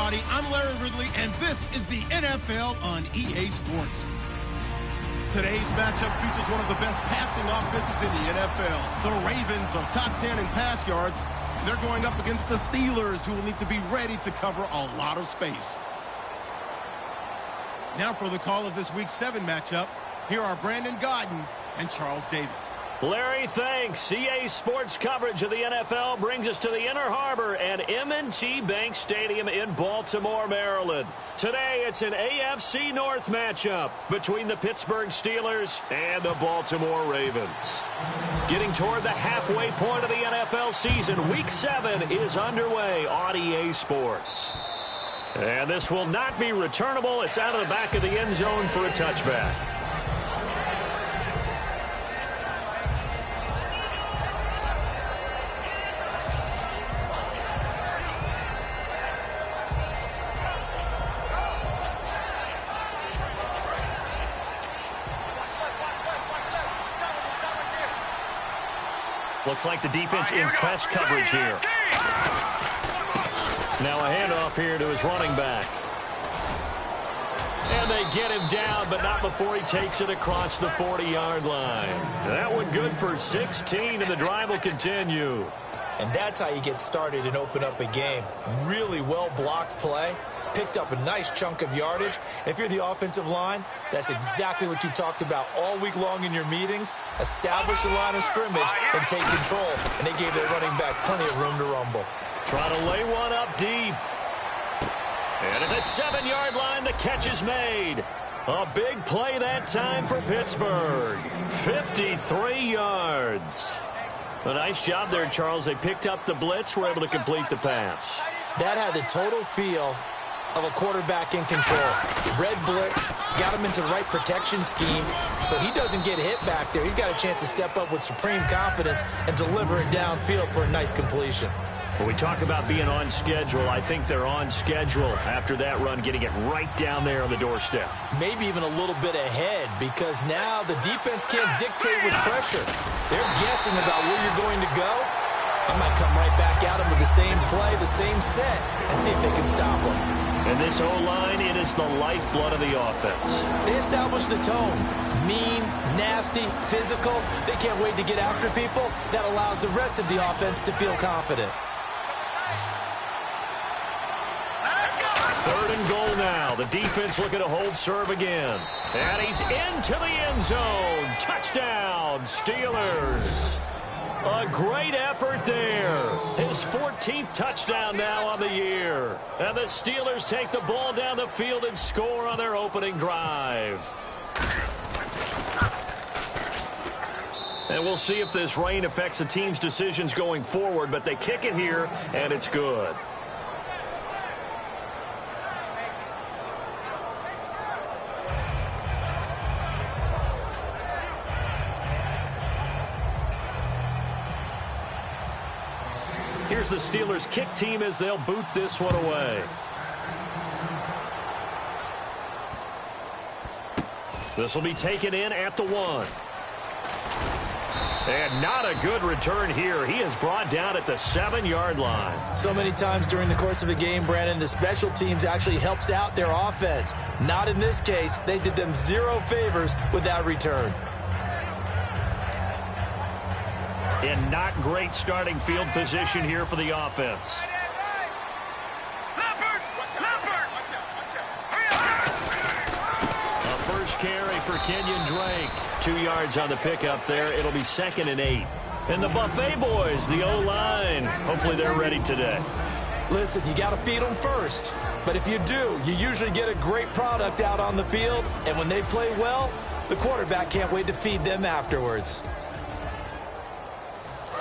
everybody. I'm Larry Ridley, and this is the NFL on EA Sports. Today's matchup features one of the best passing offenses in the NFL. The Ravens are top 10 in pass yards. They're going up against the Steelers, who will need to be ready to cover a lot of space. Now for the call of this Week 7 matchup, here are Brandon Godden and Charles Davis. Larry, thanks. EA Sports coverage of the NFL brings us to the Inner Harbor at M&T Bank Stadium in Baltimore, Maryland. Today, it's an AFC North matchup between the Pittsburgh Steelers and the Baltimore Ravens. Getting toward the halfway point of the NFL season, Week 7 is underway on EA Sports. And this will not be returnable. It's out of the back of the end zone for a touchback. Looks like the defense in press coverage here. Now a handoff here to his running back. And they get him down, but not before he takes it across the 40-yard line. That one good for 16, and the drive will continue. And that's how you get started and open up a game. Really well-blocked play. Picked up a nice chunk of yardage. If you're the offensive line, that's exactly what you've talked about all week long in your meetings. Establish the line of scrimmage and take control. And they gave their running back plenty of room to rumble. Try to lay one up deep. And at the 7-yard line, the catch is made. A big play that time for Pittsburgh. 53 yards. A nice job there, Charles. They picked up the blitz, were able to complete the pass. That had the total feel of a quarterback in control. Red blitz, got him into the right protection scheme, so he doesn't get hit back there. He's got a chance to step up with supreme confidence and deliver it downfield for a nice completion. When we talk about being on schedule, I think they're on schedule after that run, getting it right down there on the doorstep. Maybe even a little bit ahead, because now the defense can't dictate with pressure. They're guessing about where you're going to go. I might come right back at them with the same play, the same set, and see if they can stop them. And this O-line, it is the lifeblood of the offense. They establish the tone. Mean, nasty, physical. They can't wait to get after people. That allows the rest of the offense to feel confident. 3rd and goal now. The defense looking to hold serve again. And he's into the end zone. Touchdown, Steelers. A great effort there. His 14th touchdown now on the year. And the Steelers take the ball down the field and score on their opening drive. And we'll see if this rain affects the team's decisions going forward, but they kick it here, and it's good. Here's the Steelers kick team as they'll boot this one away. This will be taken in at the 1. And not a good return here. He is brought down at the 7-yard line. So many times during the course of a game, Brandon, the special teams actually helps out their offense. Not in this case. They did them zero favors with that return. And not great starting field position here for the offense. A first carry for Kenyon Drake. 2 yards on the pickup there. It'll be 2nd and 8. And the Buffet boys, the O-line, hopefully they're ready today. Listen, you got to feed them first. But if you do, you usually get a great product out on the field. And when they play well, the quarterback can't wait to feed them afterwards.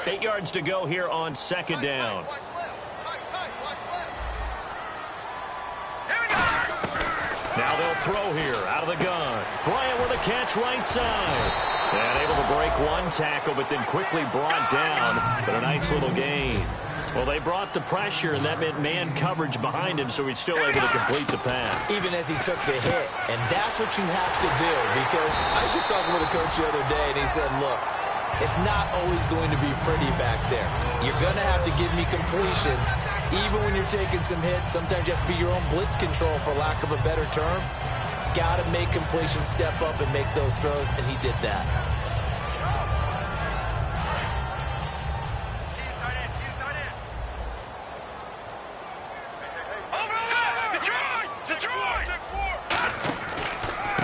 8 yards to go here on 2nd down. Now they'll throw here out of the gun. Bryant with a catch right side. And able to break one tackle, but then quickly brought down. But a nice little gain. Well, they brought the pressure, and that meant man coverage behind him, so he's still able to complete the pass. Even as he took the hit. And that's what you have to do, because I was just talking with a coach the other day, and he said, look, it's not always going to be pretty back there. You're going to have to give me completions Even when you're taking some hits, sometimes you have to be your own blitz control, for lack of a better term. Got to make completion step up and make those throws, and he did that.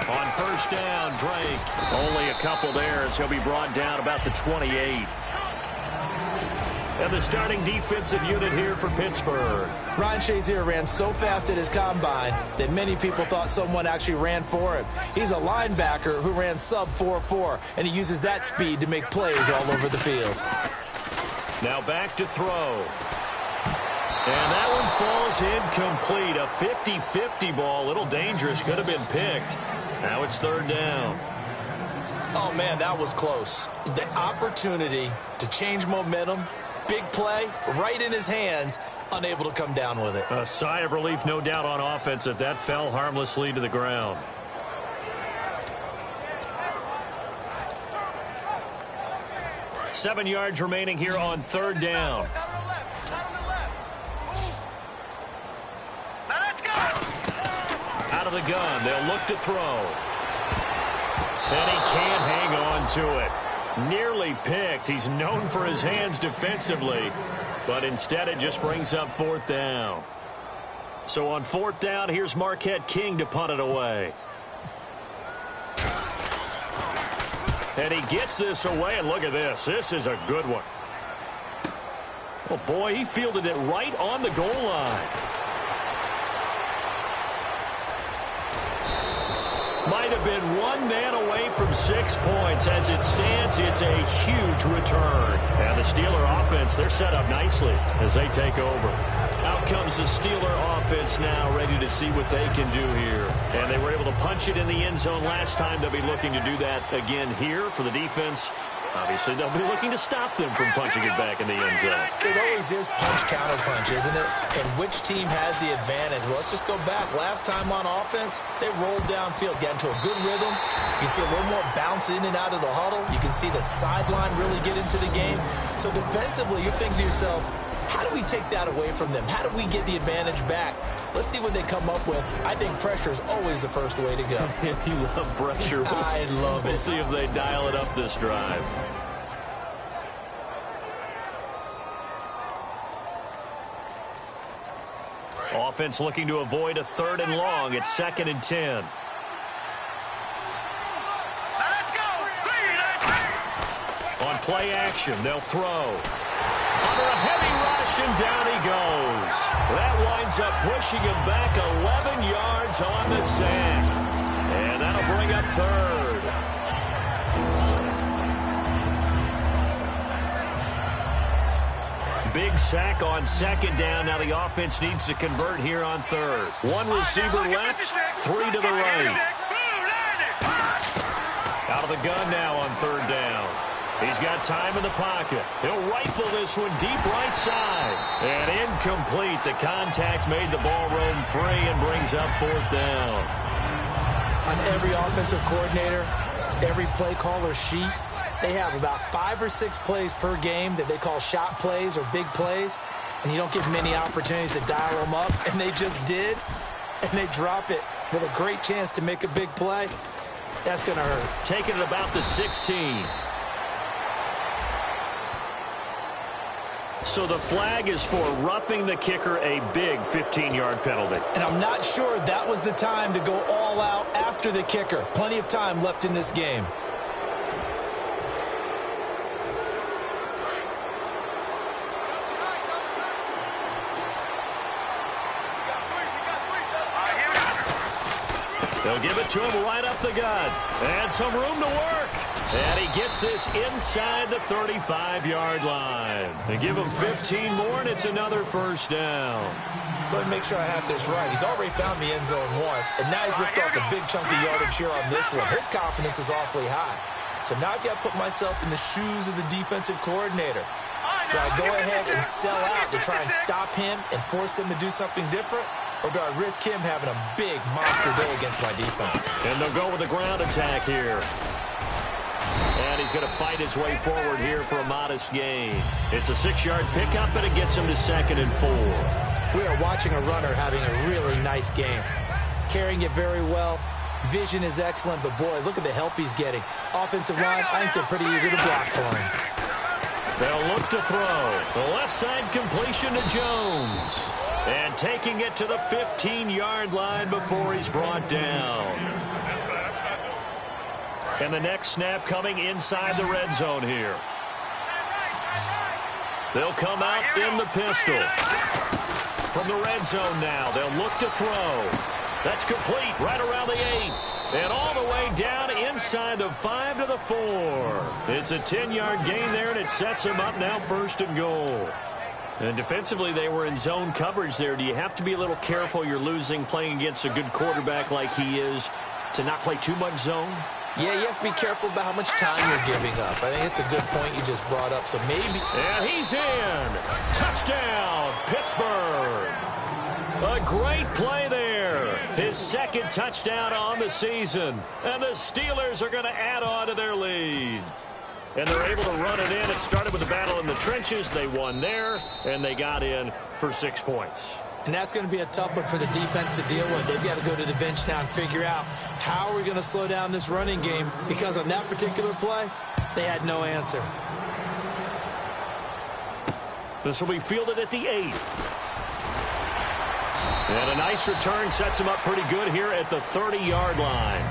On first down, Drake. Only a couple there as he'll be brought down about the 28. And the starting defensive unit here for Pittsburgh. Ryan Shazier ran so fast at his combine that many people thought someone actually ran for him. He's a linebacker who ran sub 4.4, and he uses that speed to make plays all over the field. Now back to throw. And that one falls incomplete. A 50-50 ball. A little dangerous. Could have been picked. Now it's third down. Oh, man, that was close. The opportunity to change momentum, big play, right in his hands, unable to come down with it. A sigh of relief, no doubt, on offense that fell harmlessly to the ground. Seven yards remaining here on third down. Out of the gun, they'll look to throw. And he can't hang on to it. Nearly picked. He's known for his hands defensively, but instead it just brings up fourth down. So on fourth down, here's Marquette King to punt it away. And he gets this away, and look at this. This is a good one. Oh, boy, he fielded it right on the goal line. Might have been one man away from 6 points. As it stands, it's a huge return. And the Steeler offense, they're set up nicely as they take over. Out comes the Steeler offense now, ready to see what they can do here. And they were able to punch it in the end zone last time. They'll be looking to do that again here for the defense. Obviously, they'll be looking to stop them from punching it back in the end zone. It always is punch-counter-punch, isn't it? And which team has the advantage? Well, let's just go back. Last time on offense, they rolled downfield, got into a good rhythm. You can see a little more bounce in and out of the huddle. You can see the sideline really get into the game. So defensively, you're thinking to yourself, how do we take that away from them? How do we get the advantage back? Let's see what they come up with. I think pressure is always the first way to go. If you love pressure, I love it. We'll see if they dial it up this drive. Offense looking to avoid a 3rd and long. It's 2nd and 10. On play action, they'll throw. Under a heavy rush, and down he goes. That winds up pushing him back 11 yards on the sack. And that'll bring up 3rd. Big sack on 2nd down. Now the offense needs to convert here on 3rd. One receiver left, 3 to the right. Out of the gun now on 3rd down. He's got time in the pocket. He'll rifle this one deep right side. And incomplete. The contact made the ball roam free and brings up 4th down. On every offensive coordinator, every play caller sheet, they have about 5 or 6 plays per game that they call shot plays or big plays, and you don't get many opportunities to dial them up, and they just did, and they drop it with a great chance to make a big play. That's going to hurt. Taking it about the 16. So the flag is for roughing the kicker, a big 15-yard penalty. And I'm not sure that was the time to go all out after the kicker. Plenty of time left in this game. They'll give it to him right up the gut. And some room to work. And he gets this inside the 35-yard line. They give him 15 more, and it's another 1st down. So let me make sure I have this right. He's already found the end zone once, and now he's ripped off a big chunk of yardage here on this one. His confidence is awfully high. So now I've got to put myself in the shoes of the defensive coordinator. Do I go ahead and sell out to try and stop him and force him to do something different? Or do I risk him having a big monster day against my defense? And they'll go with the ground attack here. And he's going to fight his way forward here for a modest gain. It's a 6-yard pickup, and it gets him to 2nd and 4. We are watching a runner having a really nice game. Carrying it very well. Vision is excellent, but boy, look at the help he's getting. Offensive line, I think they're pretty eager to block for him. They'll look to throw. The left side completion to Jones. And taking it to the 15-yard line before he's brought down. And the next snap coming inside the red zone here. They'll come out in the pistol. From the red zone now, they'll look to throw. That's complete right around the 8. And all the way down inside the 5 to the 4. It's a 10-yard gain there, and it sets him up now 1st and goal. And defensively, they were in zone coverage there. Do you have to be a little careful? You're losing playing against a good quarterback like he is to not play too much zone? Yeah, you have to be careful about how much time you're giving up. I think it's a good point you just brought up, so maybe... And he's in! Touchdown, Pittsburgh! A great play there. His 2nd touchdown on the season. And the Steelers are going to add on to their lead. And they're able to run it in. It started with a battle in the trenches. They won there, and they got in for 6 points. And that's going to be a tough one for the defense to deal with. They've got to go to the bench now and figure out how are we going to slow down this running game, because on that particular play, they had no answer. This will be fielded at the 8. And a nice return sets him up pretty good here at the 30-yard line.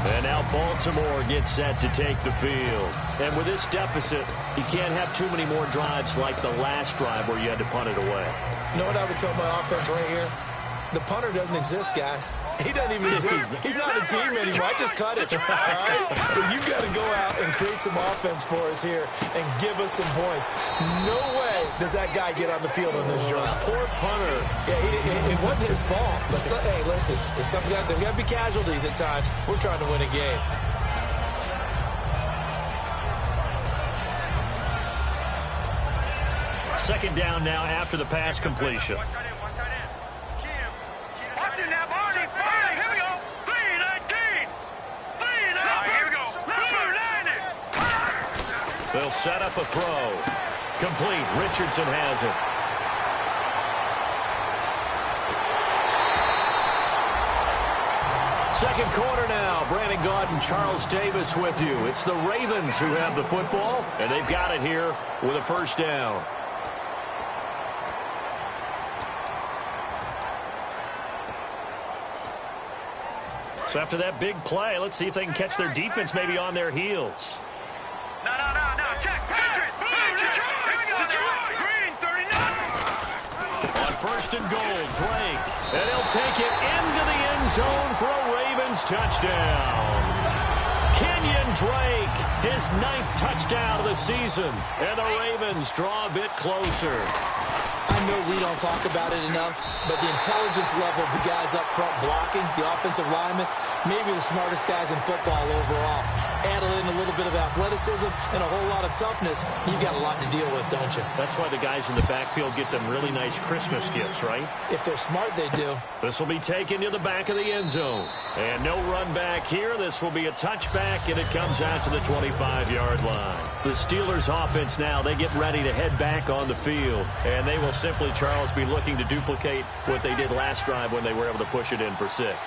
And now Baltimore gets set to take the field. And with this deficit, you can't have too many more drives like the last drive where you had to punt it away. You know what I would tell my offense right here? The punter doesn't exist, guys. He doesn't even exist. He's not a team anymore. I just cut it. All right? So you've got to go out and create some offense for us here and give us some points. No way does that guy get on the field on this drive. Poor punter. Yeah, it wasn't his fault. But hey, listen, there's got to be casualties at times. We're trying to win a game. Second down now after the pass completion. They'll set up a throw. Complete. Richardson has it. Second quarter now. Brandon Gaud and Charles Davis with you. It's the Ravens who have the football, and they've got it here with a 1st down. So after that big play, let's see if they can catch their defense maybe on their heels. No. Check. Green, 39. On 1st and goal, Drake. And he'll take it into the end zone for a Ravens touchdown. Kenyon Drake, his 9th touchdown of the season. And the Ravens draw a bit closer. I know we don't talk about it enough, but the intelligence level of the guys up front blocking, the offensive linemen, maybe the smartest guys in football overall. Add in a little bit of athleticism and a whole lot of toughness, you've got a lot to deal with, don't you? That's why the guys in the backfield get them really nice Christmas gifts, right? If they're smart, they do. This will be taken to the back of the end zone. And no run back here. This will be a touchback, and it comes out to the 25-yard line. The Steelers offense now, they get ready to head back on the field. And they will simply, Charles, be looking to duplicate what they did last drive when they were able to push it in for 6.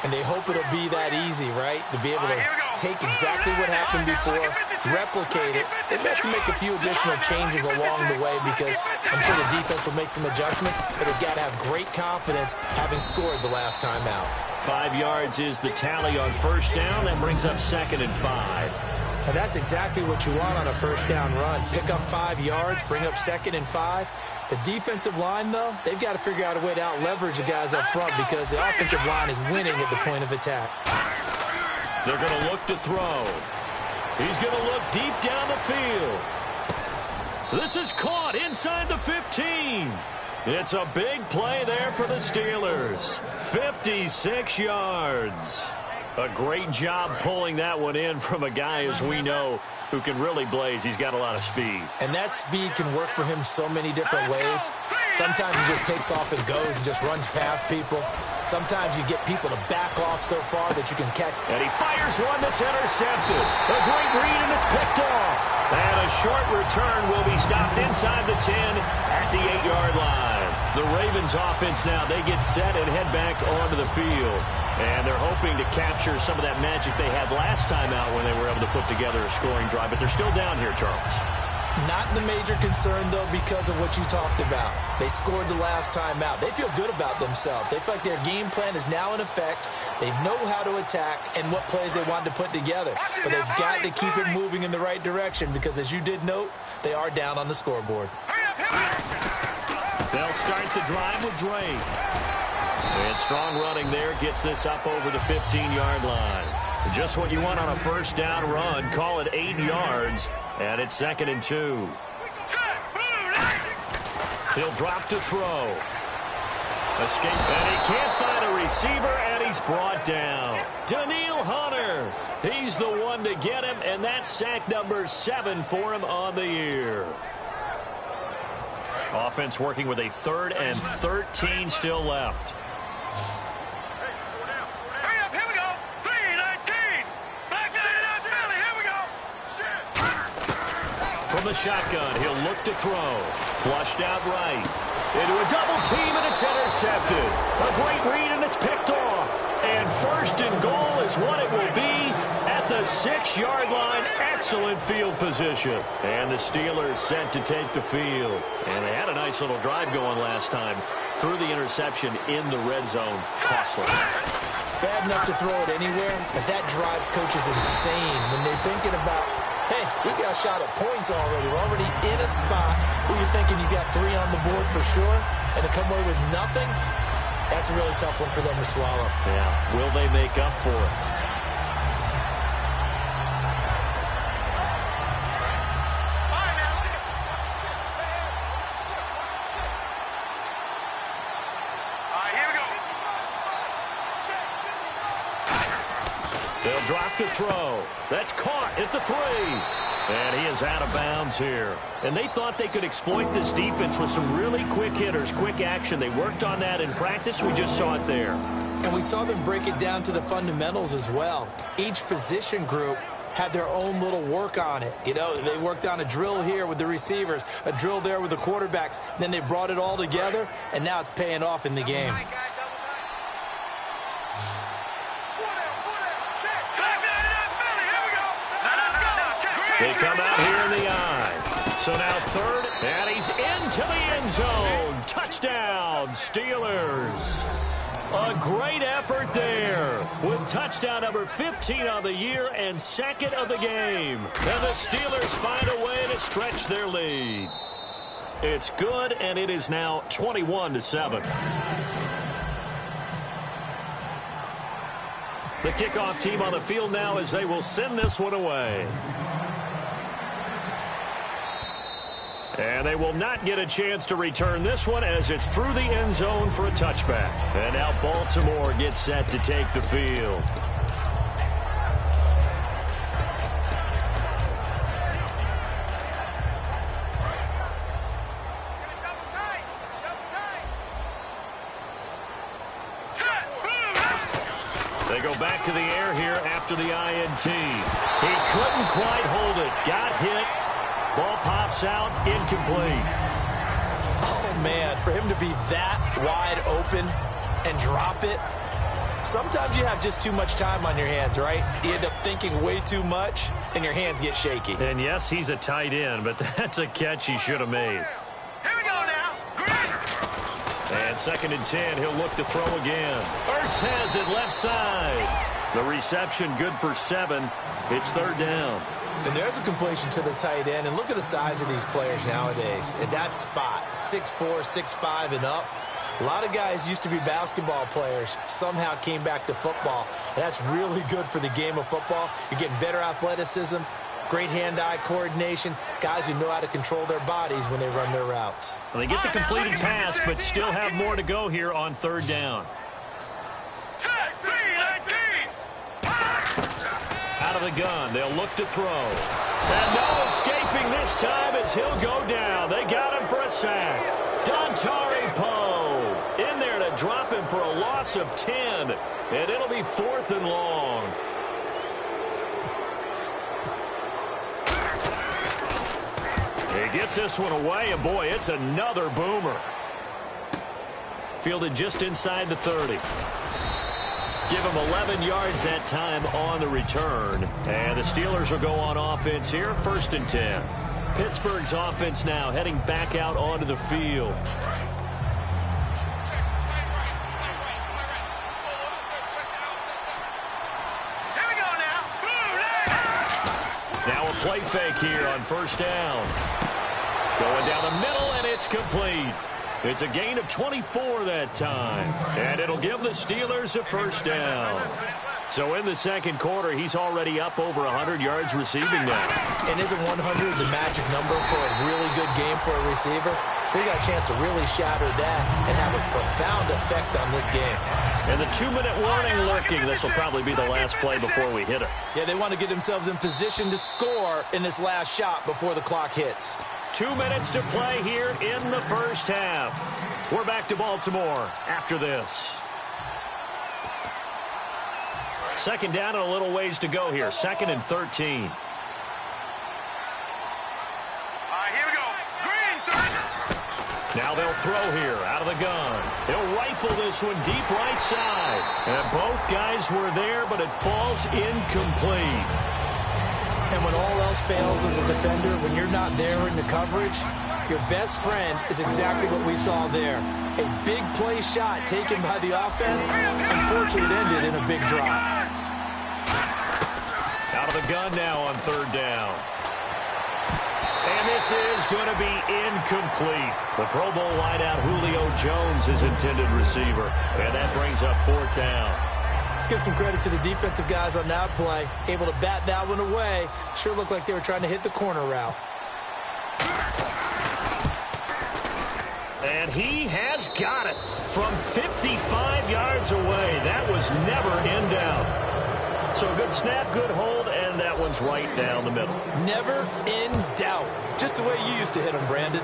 And they hope it'll be that easy, right? To be able to take exactly what happened before, replicate it. They have to make a few additional changes along the way because I'm sure the defense will make some adjustments, but they've got to have great confidence having scored the last time out. 5 yards is the tally on 1st down. That brings up 2nd and 5. And that's exactly what you want on a 1st down run. Pick up 5 yards, bring up 2nd and 5. The defensive line, though, they've got to figure out a way to out-leverage the guys up front because the offensive line is winning at the point of attack. They're going to look to throw. He's going to look deep down the field. This is caught inside the 15. It's a big play there for the Steelers. 56 yards. A great job pulling that one in from a guy, as we know, who can really blaze. He's got a lot of speed. And that speed can work for him so many different ways. Sometimes he just takes off and goes and just runs past people. Sometimes you get people to back off so far that you can catch. And he fires one that's intercepted. A great read, and it's picked off. And a short return will be stopped inside the 10 at the 8-yard line. The Ravens offense now, they get set and head back onto the field. And they're hoping to capture some of that magic they had last time out when they were able to put together a scoring drive. But they're still down here, Charles. Not the major concern, though, because of what you talked about. They scored the last time out. They feel good about themselves. They feel like their game plan is now in effect. They know how to attack and what plays they want to put together. But they've got to keep it moving in the right direction because, as you did note, they are down on the scoreboard. They'll start the drive with Drake. And strong running there gets this up over the 15-yard line. Just what you want on a first down run. Call it 8 yards. And it's 2nd and 2. He'll drop to throw. Escape. And he can't find a receiver, and he's brought down. Daniil Hunter. He's the one to get him, and that's sack number 7 for him on the year. Offense working with a 3rd and 13 still left. From the shotgun, he'll look to throw. Flushed out right. Into a double team, and it's intercepted. A great read, and it's picked off. And 1st and goal is what it will be at the 6-yard line. Excellent field position. And the Steelers set to take the field. And they had a nice little drive going last time. Threw the interception in the red zone. Costly. Bad enough to throw it anywhere, but that drives coaches insane when they're thinking about, hey, we got a shot at points already. We're already in a spot where you're thinking you got 3 on the board for sure, and to come away with nothing, that's a really tough one for them to swallow. Yeah, will they make up for it? They'll drop to throw. That's caught at the 3. And he is out of bounds here. And they thought they could exploit this defense with some really quick hitters, quick action. They worked on that in practice. We just saw it there. And we saw them break it down to the fundamentals as well. Each position group had their own little work on it. You know, they worked on a drill here with the receivers, a drill there with the quarterbacks. Then they brought it all together, and now it's paying off in the game. They come out here in the eye. So now 3rd, and he's into the end zone. Touchdown, Steelers. A great effort there with touchdown number 15 on the year and 2nd of the game. And the Steelers find a way to stretch their lead. It's good, and it is now 21-7. The kickoff team on the field now as they will send this one away. And they will not get a chance to return this one as it's through the end zone for a touchback. And now Baltimore gets set to take the field. They go back to the air here after the INT. He couldn't quite hold it. Got hit. Ball pops out, incomplete. Oh, man, for him to be that wide open and drop it, sometimes you have just too much time on your hands, right? You end up thinking way too much, and your hands get shaky. And, yes, he's a tight end, but that's a catch he should have made. Here we go now. And 2nd and 10, he'll look to throw again. Ertz has it left side. The reception good for 7. It's 3rd down. And there's a completion to the tight end. And look at the size of these players nowadays. At that spot, 6'4", 6'5", and up. A lot of guys used to be basketball players, somehow came back to football. And that's really good for the game of football. You're getting better athleticism, great hand-eye coordination, guys who know how to control their bodies when they run their routes. Well, they get the completed pass, but still have more to go here on 3rd down. Set, 3, 19. Out out of the gun. They'll look to throw. And no escaping this time as he'll go down. They got him for a sack. Dontari Poe in there to drop him for a loss of 10. And it'll be 4th and long. He gets this one away, and boy, it's another boomer. Fielded just inside the 30. Give him 11 yards that time on the return. And the Steelers will go on offense here, 1st and 10. Pittsburgh's offense now heading back out onto the field. Here we go now. Now a play fake here on 1st down. Going down the middle, and it's complete. It's a gain of 24 that time. And it'll give the Steelers a 1st down. So in the 2nd quarter, he's already up over 100 yards receiving now. And isn't 100 the magic number for a really good game for a receiver? So he got a chance to really shatter that and have a profound effect on this game. And the 2-minute warning lurking. This will probably be the last play before we hit it. Yeah, they want to get themselves in position to score in this last shot before the clock hits. 2 minutes to play here in the 1st half. We're back to Baltimore after this. 2nd down and a little ways to go here. 2nd and 13. Here we go. Green, 30. Now they'll throw here out of the gun. He'll rifle this one deep right side. And both guys were there, but it falls incomplete. And when all else fails as a defender, when you're not there in the coverage, your best friend is exactly what we saw there. A big play shot taken by the offense. Unfortunately, it ended in a big drop. Out of the gun now on 3rd down. And this is going to be incomplete. The Pro Bowl wideout Julio Jones is intended receiver. And that brings up 4th down. Let's give some credit to the defensive guys on that play. Able to bat that one away. Sure looked like they were trying to hit the corner route. And he has got it from 55 yards away. That was never in doubt. So good snap, good hold, and that one's right down the middle. Never in doubt. Just the way you used to hit them, Brandon.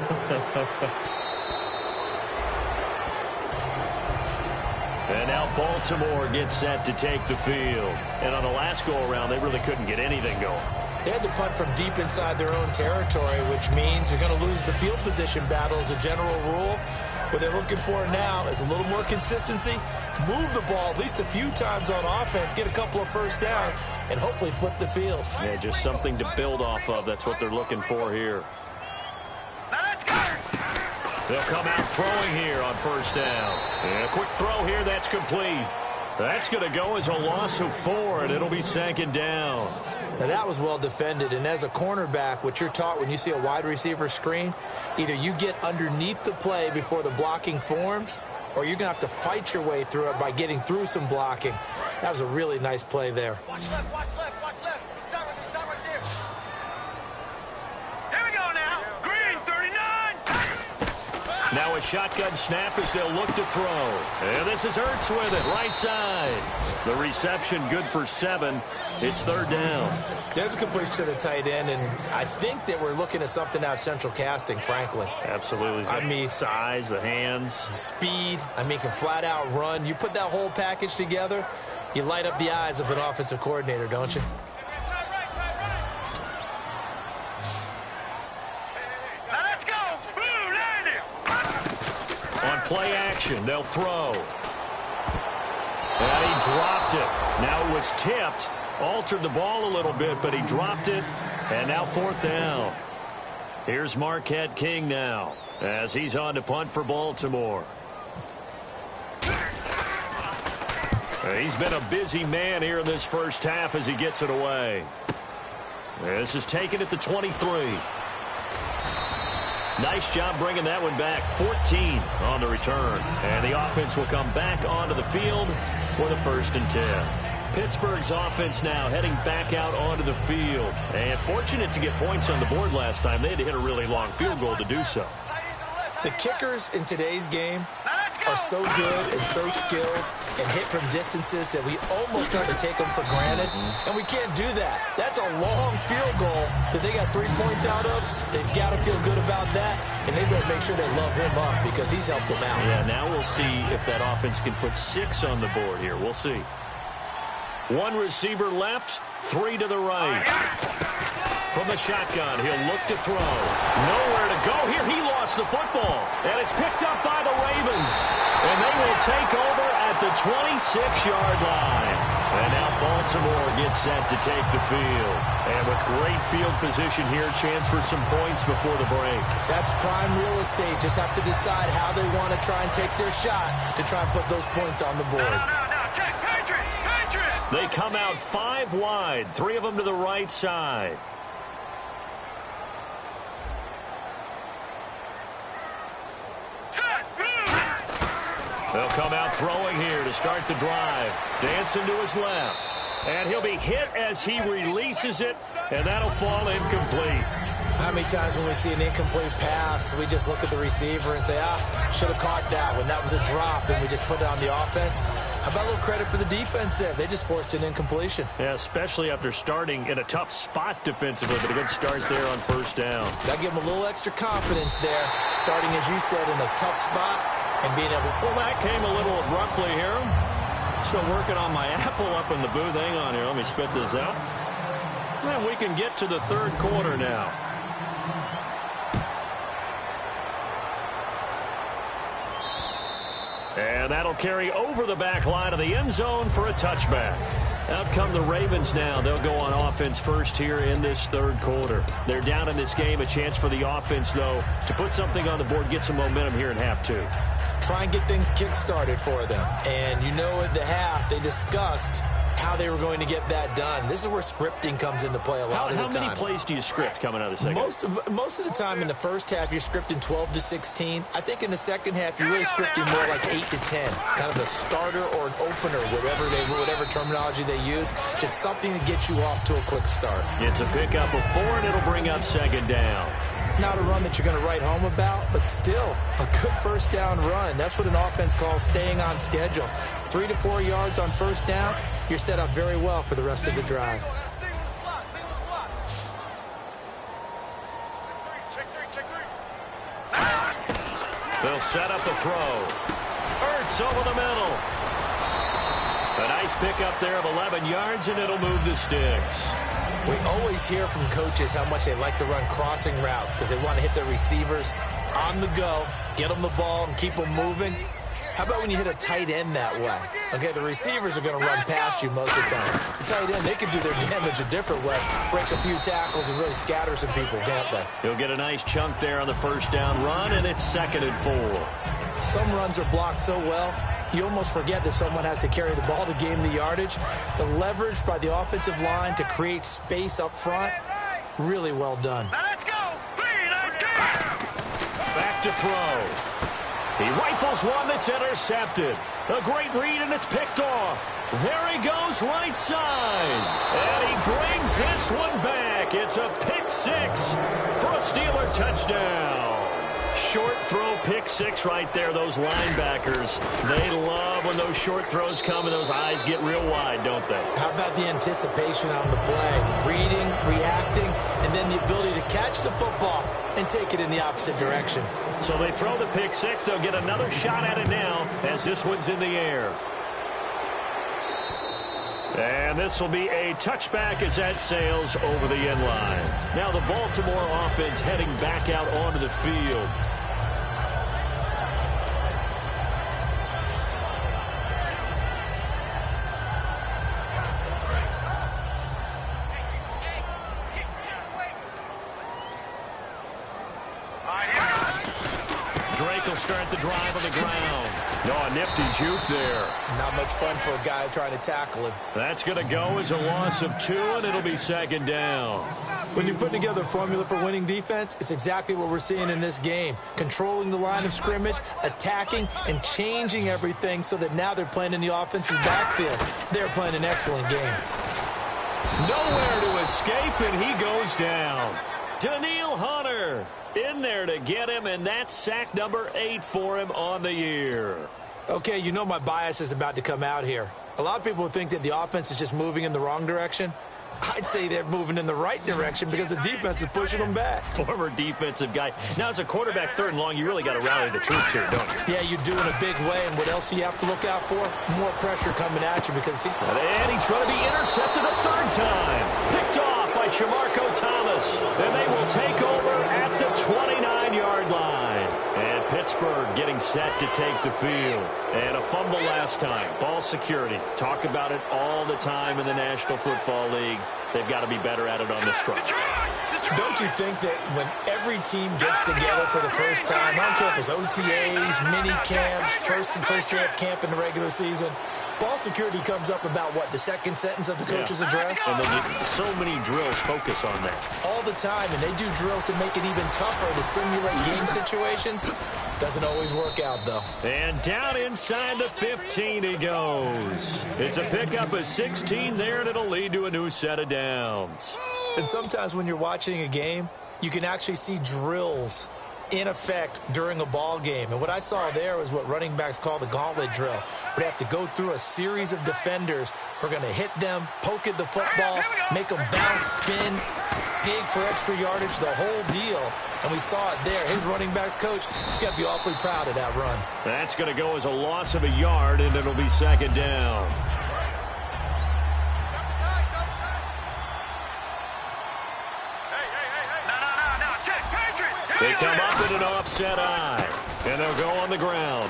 And now Baltimore gets set to take the field. And on the last go-around, they really couldn't get anything going. They had to punt from deep inside their own territory, which means you're going to lose the field position battle as a general rule. What they're looking for now is a little more consistency, move the ball at least a few times on offense, get a couple of 1st downs, and hopefully flip the field. Yeah, just something to build off of. That's what they're looking for here. Now let's go. They'll come out throwing here on 1st down. And a quick throw here, that's complete. That's going to go as a loss of 4, and it'll be 2nd down. Now that was well defended, and as a cornerback, what you're taught when you see a wide receiver screen, either you get underneath the play before the blocking forms, or you're going to have to fight your way through it by getting through some blocking. That was a really nice play there. Watch left, watch left, watch left. Stop right there. Here we go now. Green, 39. Now a shotgun snap as they'll look to throw. And this is Ertz with it, right side. The reception good for 7. It's 3rd down. There's a completion to the tight end, and I think that we're looking at something out of central casting, frankly. Absolutely. I mean, size, the hands. Speed. I mean, can flat out run. You put that whole package together, you light up the eyes of an offensive coordinator, don't you? Now let's go. Blue, land it. On play action, they'll throw. And he dropped it. Now it was tipped. Altered the ball a little bit, but he dropped it. And now 4th down. Here's Marquette King now as he's on to punt for Baltimore. He's been a busy man here in this 1st half as he gets it away. This is taken at the 23. Nice job bringing that one back. 14 on the return. And the offense will come back onto the field for the 1st and 10. Pittsburgh's offense now heading back out onto the field. And fortunate to get points on the board last time. They had to hit a really long field goal to do so. The kickers in today's game are so good and so skilled and hit from distances that we almost start to take them for granted, and we can't do that. That's a long field goal that they got 3 points out of. They've got to feel good about that, and they better make sure they love him up because he's helped them out. Yeah, now we'll see if that offense can put 6 on the board here. We'll see. 1 receiver left, 3 to the right. From the shotgun, he'll look to throw. Nowhere to go here. He lost the football, and it's picked up by the Ravens. And they will take over at the 26-yard line. And now Baltimore gets set to take the field. And with great field position here, chance for some points before the break. That's prime real estate. Just have to decide how they want to try and take their shot to try and put those points on the board. No, check, Patriot. They come out 5 wide, 3 of them to the right side. They'll come out throwing here to start the drive. Dancing to his left. And he'll be hit as he releases it, and that'll fall incomplete. How many times when we see an incomplete pass, we just look at the receiver and say, should have caught that one. That was a drop, and we just put it on the offense. How about a little credit for the defense there? They just forced an incompletion. Yeah, especially after starting in a tough spot defensively, but a good start there on first down. That give them a little extra confidence there, starting, as you said, in a tough spot and being able to... Well, that came a little abruptly here. Still working on my apple up in the booth. Hang on here. Let me spit this out. And we can get to the third quarter now. And that'll carry over the back line of the end zone for a touchback. Out come the Ravens now. They'll go on offense first here in this third quarter. They're down in this game. A chance for the offense, though, to put something on the board, get some momentum here in half 2. Try and get things kick-started for them. And you know at the half, they discussed how they were going to get that done. This is where scripting comes into play a lot of the time. How many plays do you script coming out of the second? Most of the time in the first half, you're scripting 12 to 16. I think in the second half, you're really scripting more like 8 to 10. Kind of a starter or an opener, whatever terminology they use. Just something to get you off to a quick start. It's a pickup of 4, and it'll bring up second down. Not a run that you're going to write home about, but still a good first down run. That's what an offense calls staying on schedule. 3 to 4 yards on first down, you're set up very well for the rest of the drive. They'll set up the throw. Ertz over the middle. A nice pickup there of 11 yards, and it'll move the sticks. We always hear from coaches how much they like to run crossing routes because they want to hit their receivers on the go, get them the ball, and keep them moving. How about when you hit a tight end that way? Okay, the receivers are going to run past you most of the time. The tight end, they can do their damage a different way, break a few tackles and really scatter some people, can't they? He'll get a nice chunk there on the first down run, and it's 2nd and 4. Some runs are blocked so well, you almost forget that someone has to carry the ball to gain the yardage. The leverage by the offensive line to create space up front, really well done. Now let's go. Back to throw. He rifles one that's intercepted. A great read, and it's picked off. There he goes right side. And he brings this one back. It's a pick 6 for a Steeler touchdown. Short throw, pick 6 right there. Those linebackers, they love when those short throws come and those eyes get real wide, don't they? How about the anticipation on the play? Reading, reacting, and then the ability to catch the football and take it in the opposite direction. So they throw the pick 6. They'll get another shot at it now as this one's in the air. And this will be a touchback as that sails over the end line. Now the Baltimore offense heading back out onto the field. Drake will start the drive on the ground. No, a nifty juke there. Not much fun for a guy trying to tackle him. That's going to go as a loss of 2, and it'll be 2nd down. When you put together a formula for winning defense, it's exactly what we're seeing in this game. Controlling the line of scrimmage, attacking, and changing everything so that now they're playing in the offense's backfield. They're playing an excellent game. Nowhere to escape, and he goes down. Daniil Hunter in there to get him, and that's sack number 8 for him on the year. Okay, you know my bias is about to come out here. A lot of people think that the offense is just moving in the wrong direction. I'd say they're moving in the right direction because the defense is pushing them back. Former defensive guy. Now, as a quarterback, 3rd and long, you really got to rally the troops here, don't you? Yeah, you do in a big way. And what else do you have to look out for? More pressure coming at you because... And he's going to be intercepted a 3rd time. Picked off by Shamarko Thomas. And they will take over at the 29-yard line. And Pittsburgh getting set to take the field. And a fumble last time. Ball security. Talk about it all the time in the National Football League. They've got to be better at it on this drive. Don't you think that when every team gets together for the first time, I don't care if it's OTAs, mini camps, first day of camp in the regular season, ball security comes up about, what, the second sentence of the coach's address? And then so many drills focus on that. All the time, and they do drills to make it even tougher to simulate game situations. Doesn't always work out, though. And down inside the 15 he goes. It's a pickup of 16 there, and it'll lead to a new set of downs. And sometimes when you're watching a game, you can actually see drills in effect during a ball game. And what I saw there was what running backs call the gauntlet drill, where they have to go through a series of defenders who are going to hit them, poke at the football, make them bounce, spin, dig for extra yardage, the whole deal. And we saw it there. His running backs coach has got to be awfully proud of that run. That's going to go as a loss of a yard, and it'll be 2nd down. They come up with an offset eye, and they'll go on the ground.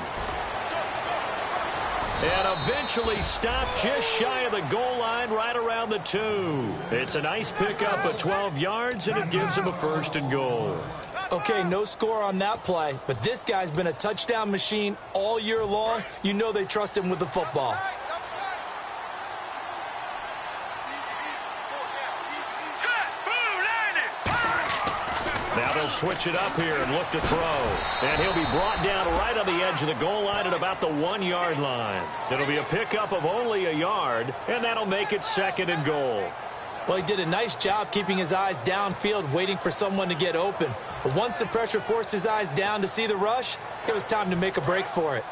And eventually stopped just shy of the goal line right around the 2. It's a nice pickup of 12 yards, and it gives them a 1st and goal. Okay, no score on that play, but this guy's been a touchdown machine all year long. You know they trust him with the football. Now they'll switch it up here and look to throw. And he'll be brought down right on the edge of the goal line at about the 1-yard line. It'll be a pickup of only a yard, and that'll make it 2nd and goal. Well, he did a nice job keeping his eyes downfield, waiting for someone to get open. But once the pressure forced his eyes down to see the rush, it was time to make a break for it.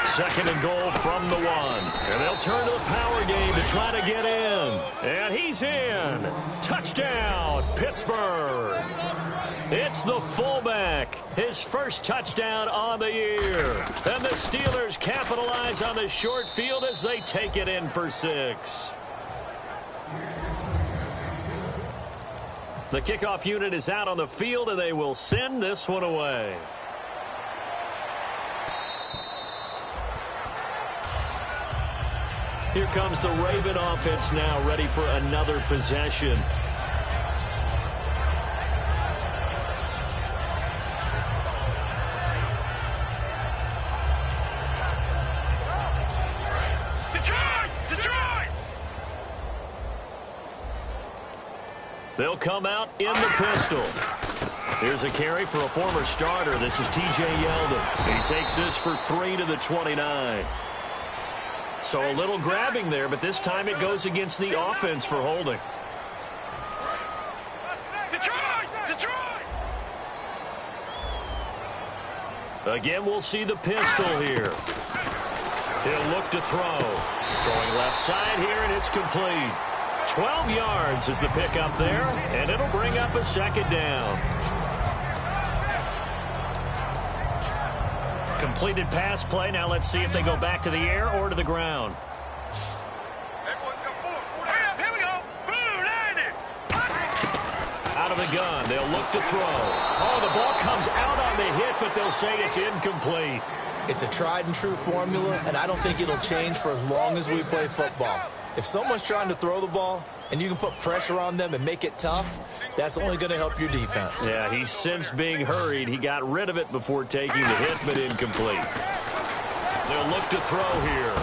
Second and goal from the 1. And they'll turn to the power game to try to get in. And he's in. Touchdown, Pittsburgh. It's the fullback. His first touchdown on the year. And the Steelers capitalize on the short field as they take it in for 6. The kickoff unit is out on the field, and they will send this one away. Here comes the Raven offense now, ready for another possession. Detroit! They'll come out in the pistol. Here's a carry for a former starter. This is T.J. Yeldon. He takes this for 3 to the 29. So a little grabbing there, but this time it goes against the offense for holding. Detroit! Again, we'll see the pistol here. He'll look to throw. Throwing left side here, and it's complete. 12 yards is the pickup there, and it'll bring up a 2nd down. Completed pass play. Now let's see if they go back to the air or to the ground. Here we go. Boom, landed. Out of the gun. They'll look to throw. Oh, the ball comes out on the hit, but they'll say it's incomplete. It's a tried and true formula, and I don't think it'll change for as long as we play football. If someone's trying to throw the ball and you can put pressure on them and make it tough, that's only going to help your defense. Yeah, he's sensed being hurried. He got rid of it before taking the hit, but incomplete. They'll look to throw here.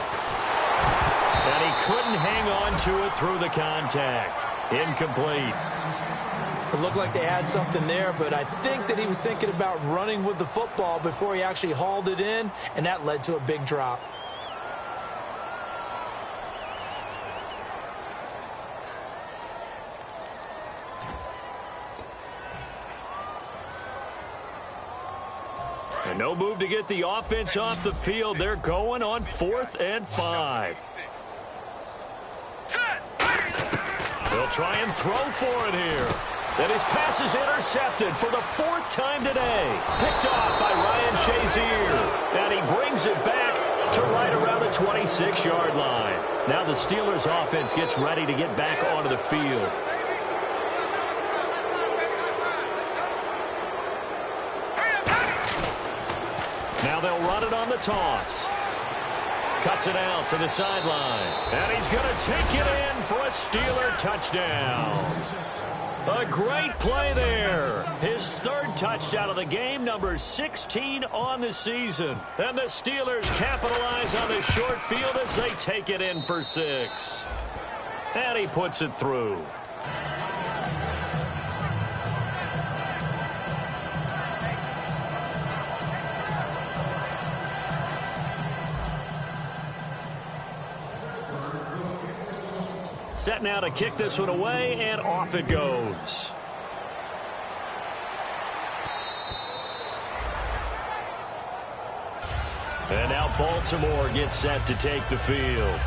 And he couldn't hang on to it through the contact. Incomplete. It looked like they had something there, but I think that he was thinking about running with the football before he actually hauled it in, and that led to a big drop. And no move to get the offense off the field. They're going on 4th and 5. They'll try and throw for it here. And his pass is intercepted for the 4th time today. Picked off by Ryan Shazier. And he brings it back to right around the 26-yard line. Now the Steelers offense gets ready to get back onto the field. Now they'll run it on the toss. Cuts it out to the sideline. And he's going to take it in for a Steeler touchdown. A great play there. His 3rd touchdown of the game, number 16 on the season. And the Steelers capitalize on the short field as they take it in for 6. And he puts it through. Set now to kick this one away, and off it goes. And now Baltimore gets set to take the field.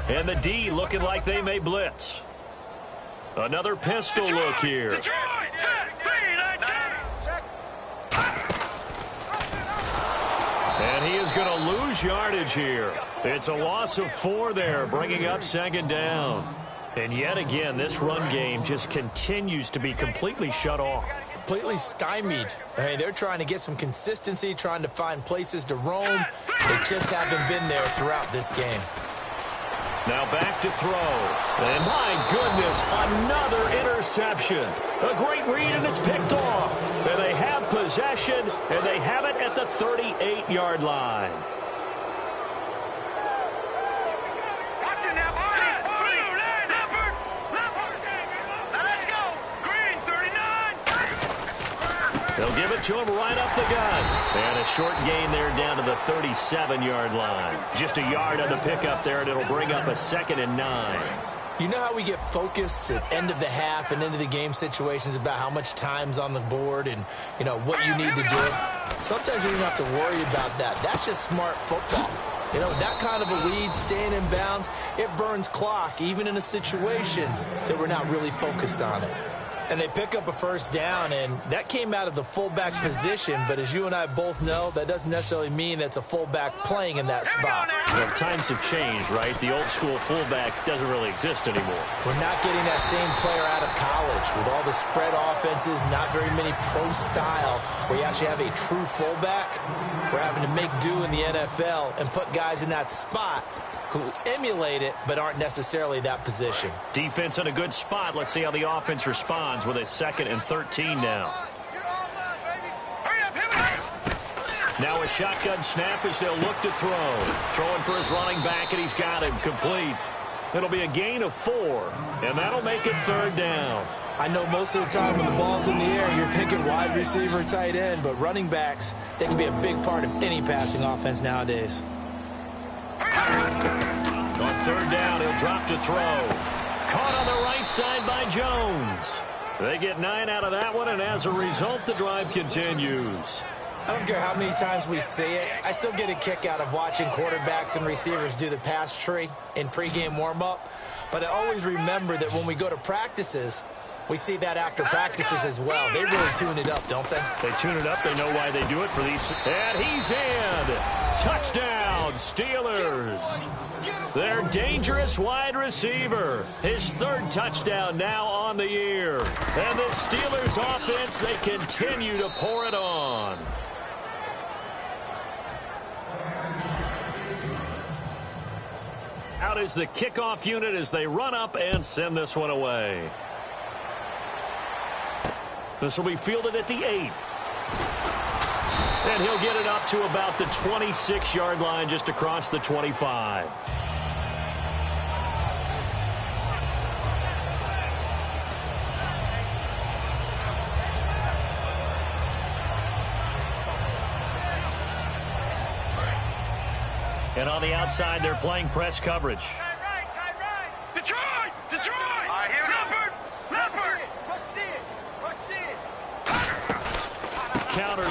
And the D looking like they may blitz. Another pistol look here. And he is going to lose yardage here. It's a loss of 4 there, bringing up 2nd down. And yet again, this run game just continues to be completely shut off. Completely stymied. I mean, they're trying to get some consistency, trying to find places to roam. They just haven't been there throughout this game. Now back to throw. And my goodness, another interception. A great read, and it's picked off. And they have possession, and they have it at the 38-yard line. Watch it now, boys. Blue, Leopard. Now let's go. Green, 39. They'll give it to him right up the gut. And a short gain there down to the 37-yard line. Just a yard on the pickup there, and it'll bring up a 2nd and 9. You know how we get focused at end of the half and into the game situations about how much time's on the board and, you know, what you need to do? Sometimes you don't have to worry about that. That's just smart football. You know, that kind of a lead, staying in bounds, it burns clock, even in a situation that we're not really focused on it. And they pick up a 1st down, and that came out of the fullback position. But as you and I both know, that doesn't necessarily mean that's a fullback playing in that spot. Well, times have changed, right? The old school fullback doesn't really exist anymore. We're not getting that same player out of college with all the spread offenses, not very many pro style, where you actually have a true fullback. We're having to make do in the NFL and put guys in that spot who emulate it but aren't necessarily that position. Defense in a good spot. Let's see how the offense responds with a 2nd and 13 now. Now a shotgun snap as they'll look to throw. Throwing for his running back, and he's got him complete. It'll be a gain of 4, and that'll make it 3rd down. I know most of the time when the ball's in the air, you're thinking wide receiver, tight end, but running backs, they can be a big part of any passing offense nowadays. On 3rd down, he'll drop to throw. Caught on the right side by Jones. They get 9 out of that one, and as a result, the drive continues. I don't care how many times we see it. I still get a kick out of watching quarterbacks and receivers do the pass tree in pregame warm-up. But I always remember that when we go to practices, we see that after practices as well. They really tune it up, don't they? They tune it up. They know why they do it for these. And he's in. Touchdown, Steelers. Their dangerous wide receiver. His 3rd touchdown now on the year. And the Steelers offense, they continue to pour it on. Out is the kickoff unit as they run up and send this one away. This will be fielded at the 8. And he'll get it up to about the 26-yard line, just across the 25. And on the outside, they're playing press coverage.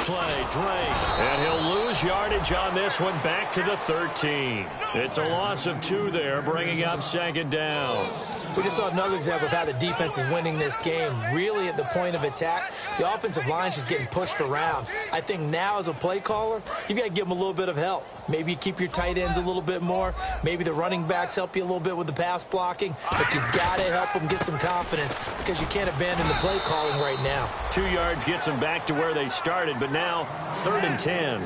play, Drake. And he'll lose yardage on this one, back to the 13. It's a loss of 2 there, bringing up second down. We just saw another example of how the defense is winning this game. Really at the point of attack, the offensive line's just getting pushed around. I think now as a play caller, you've got to give them a little bit of help. Maybe you keep your tight ends a little bit more. Maybe the running backs help you a little bit with the pass blocking. But you've got to help them get some confidence because you can't abandon the play calling right now. 2 yards gets them back to where they started, but now 3rd and 10.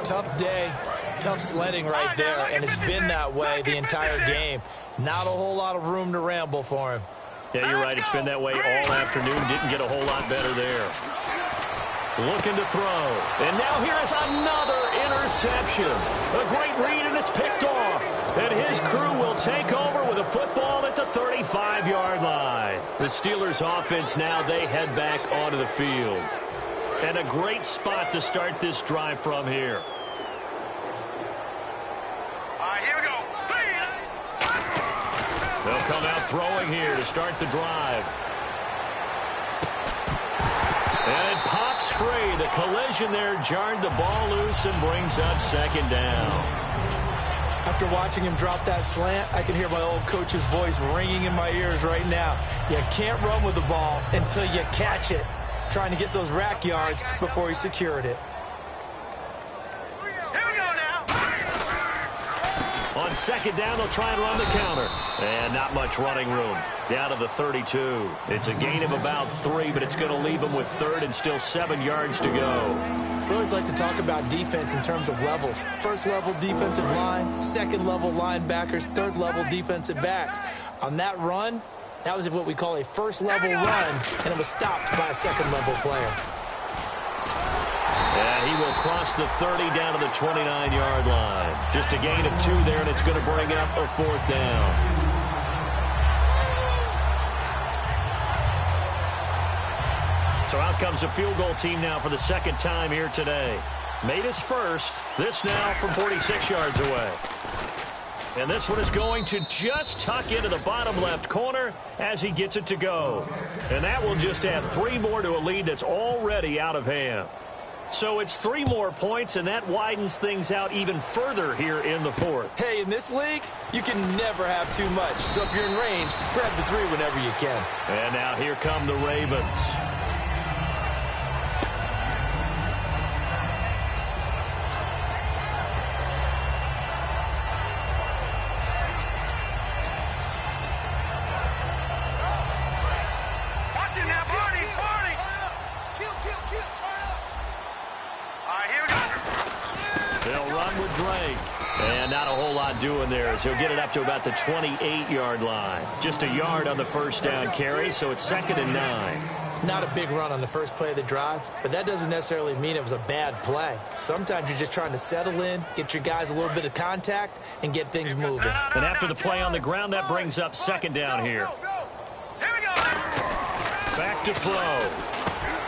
Tough day, tough sledding right there, and it's been that way the entire game. Not a whole lot of room to ramble for him. Yeah, you're right. It's been that way all afternoon. Didn't get a whole lot better there. Looking to throw. And now here is another interception. A great read, and it's picked off. And his crew will take over with a football at the 35-yard line. The Steelers' offense now, they head back onto the field. And a great spot to start this drive from here. All right, here we go. They'll come out throwing here to start the drive. And it pops free. The collision there jarred the ball loose and brings up second down. After watching him drop that slant, I can hear my old coach's voice ringing in my ears right now. You can't run with the ball until you catch it. Trying to get those rack yards before he secured it. On second down, they'll try and run the counter. And not much running room. Down to the 32. It's a gain of about 3, but it's going to leave them with 3rd and still 7 yards to go. We always like to talk about defense in terms of levels. First level defensive line, second level linebackers, third level defensive backs. On that run, that was what we call a first level run, and it was stopped by a second level player. And he will cross the 30 down to the 29-yard line. Just a gain of 2 there, and it's going to bring up a 4th down. So out comes a field goal team now for the second time here today. Made his first. This now from 46 yards away. And this one is going to just tuck into the bottom left corner as he gets it to go. And that will just add 3 more to a lead that's already out of hand. So it's 3 more points, and that widens things out even further here in the 4th. Hey, in this league, you can never have too much. So if you're in range, grab the 3 whenever you can. And now here come the Ravens. And not a whole lot doing there as he'll get it up to about the 28-yard line. Just a yard on the first down carry, so it's 2nd and 9. Not a big run on the first play of the drive, but that doesn't necessarily mean it was a bad play. Sometimes you're just trying to settle in, get your guys a little bit of contact, and get things moving. And after the play on the ground, that brings up 2nd down here. Back to throw.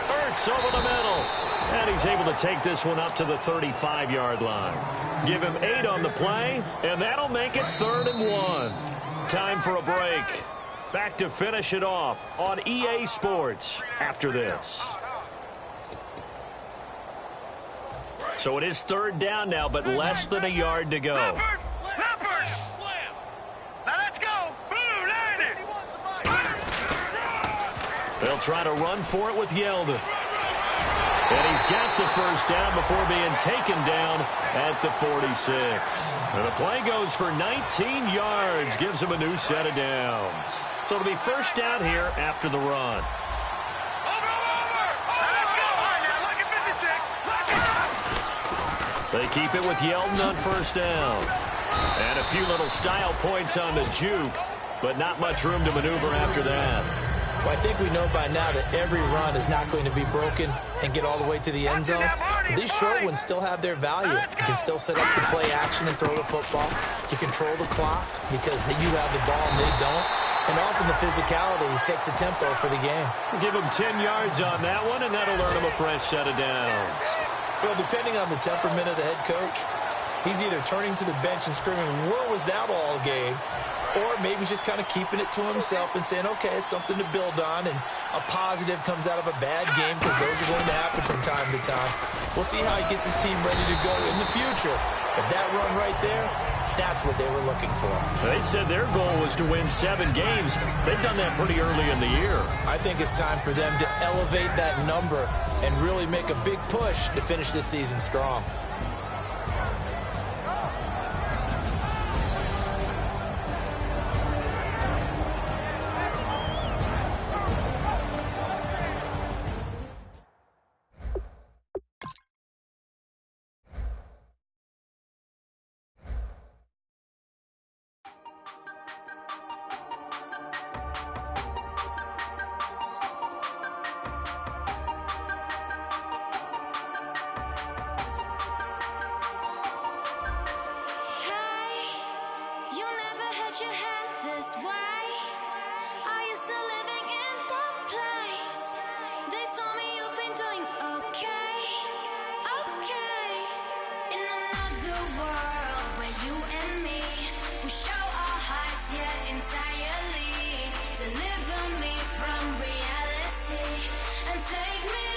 Ertz over the middle. And he's able to take this one up to the 35-yard line. Give him 8 on the play, and that'll make it 3rd and 1. Time for a break. Back to finish it off on EA Sports after this. So it is 3rd down now, but less than a yard to go. Now let's go. They'll try to run for it with Yeldon. And he's got the first down before being taken down at the 46. And the play goes for 19 yards, gives him a new set of downs. So it'll be first down here after the run. Let's go. All right, now look at 56. They keep it with Yeldon on first down. And a few little style points on the juke, but not much room to maneuver after that. Well, I think we know by now that every run is not going to be broken and get all the way to the end zone. But these short ones still have their value. You can still set up the play action and throw the football. You control the clock because you have the ball and they don't. And often the physicality sets the tempo for the game. Give him 10 yards on that one, and that'll earn him a fresh set of downs. Well, depending on the temperament of the head coach, he's either turning to the bench and screaming, "Where was that all game?" or maybe he's just kind of keeping it to himself and saying, okay, it's something to build on, and a positive comes out of a bad game because those are going to happen from time to time. We'll see how he gets his team ready to go in the future. But that run right there, that's what they were looking for. They said their goal was to win 7 games. They've done that pretty early in the year. I think it's time for them to elevate that number and really make a big push to finish this season strong. Take me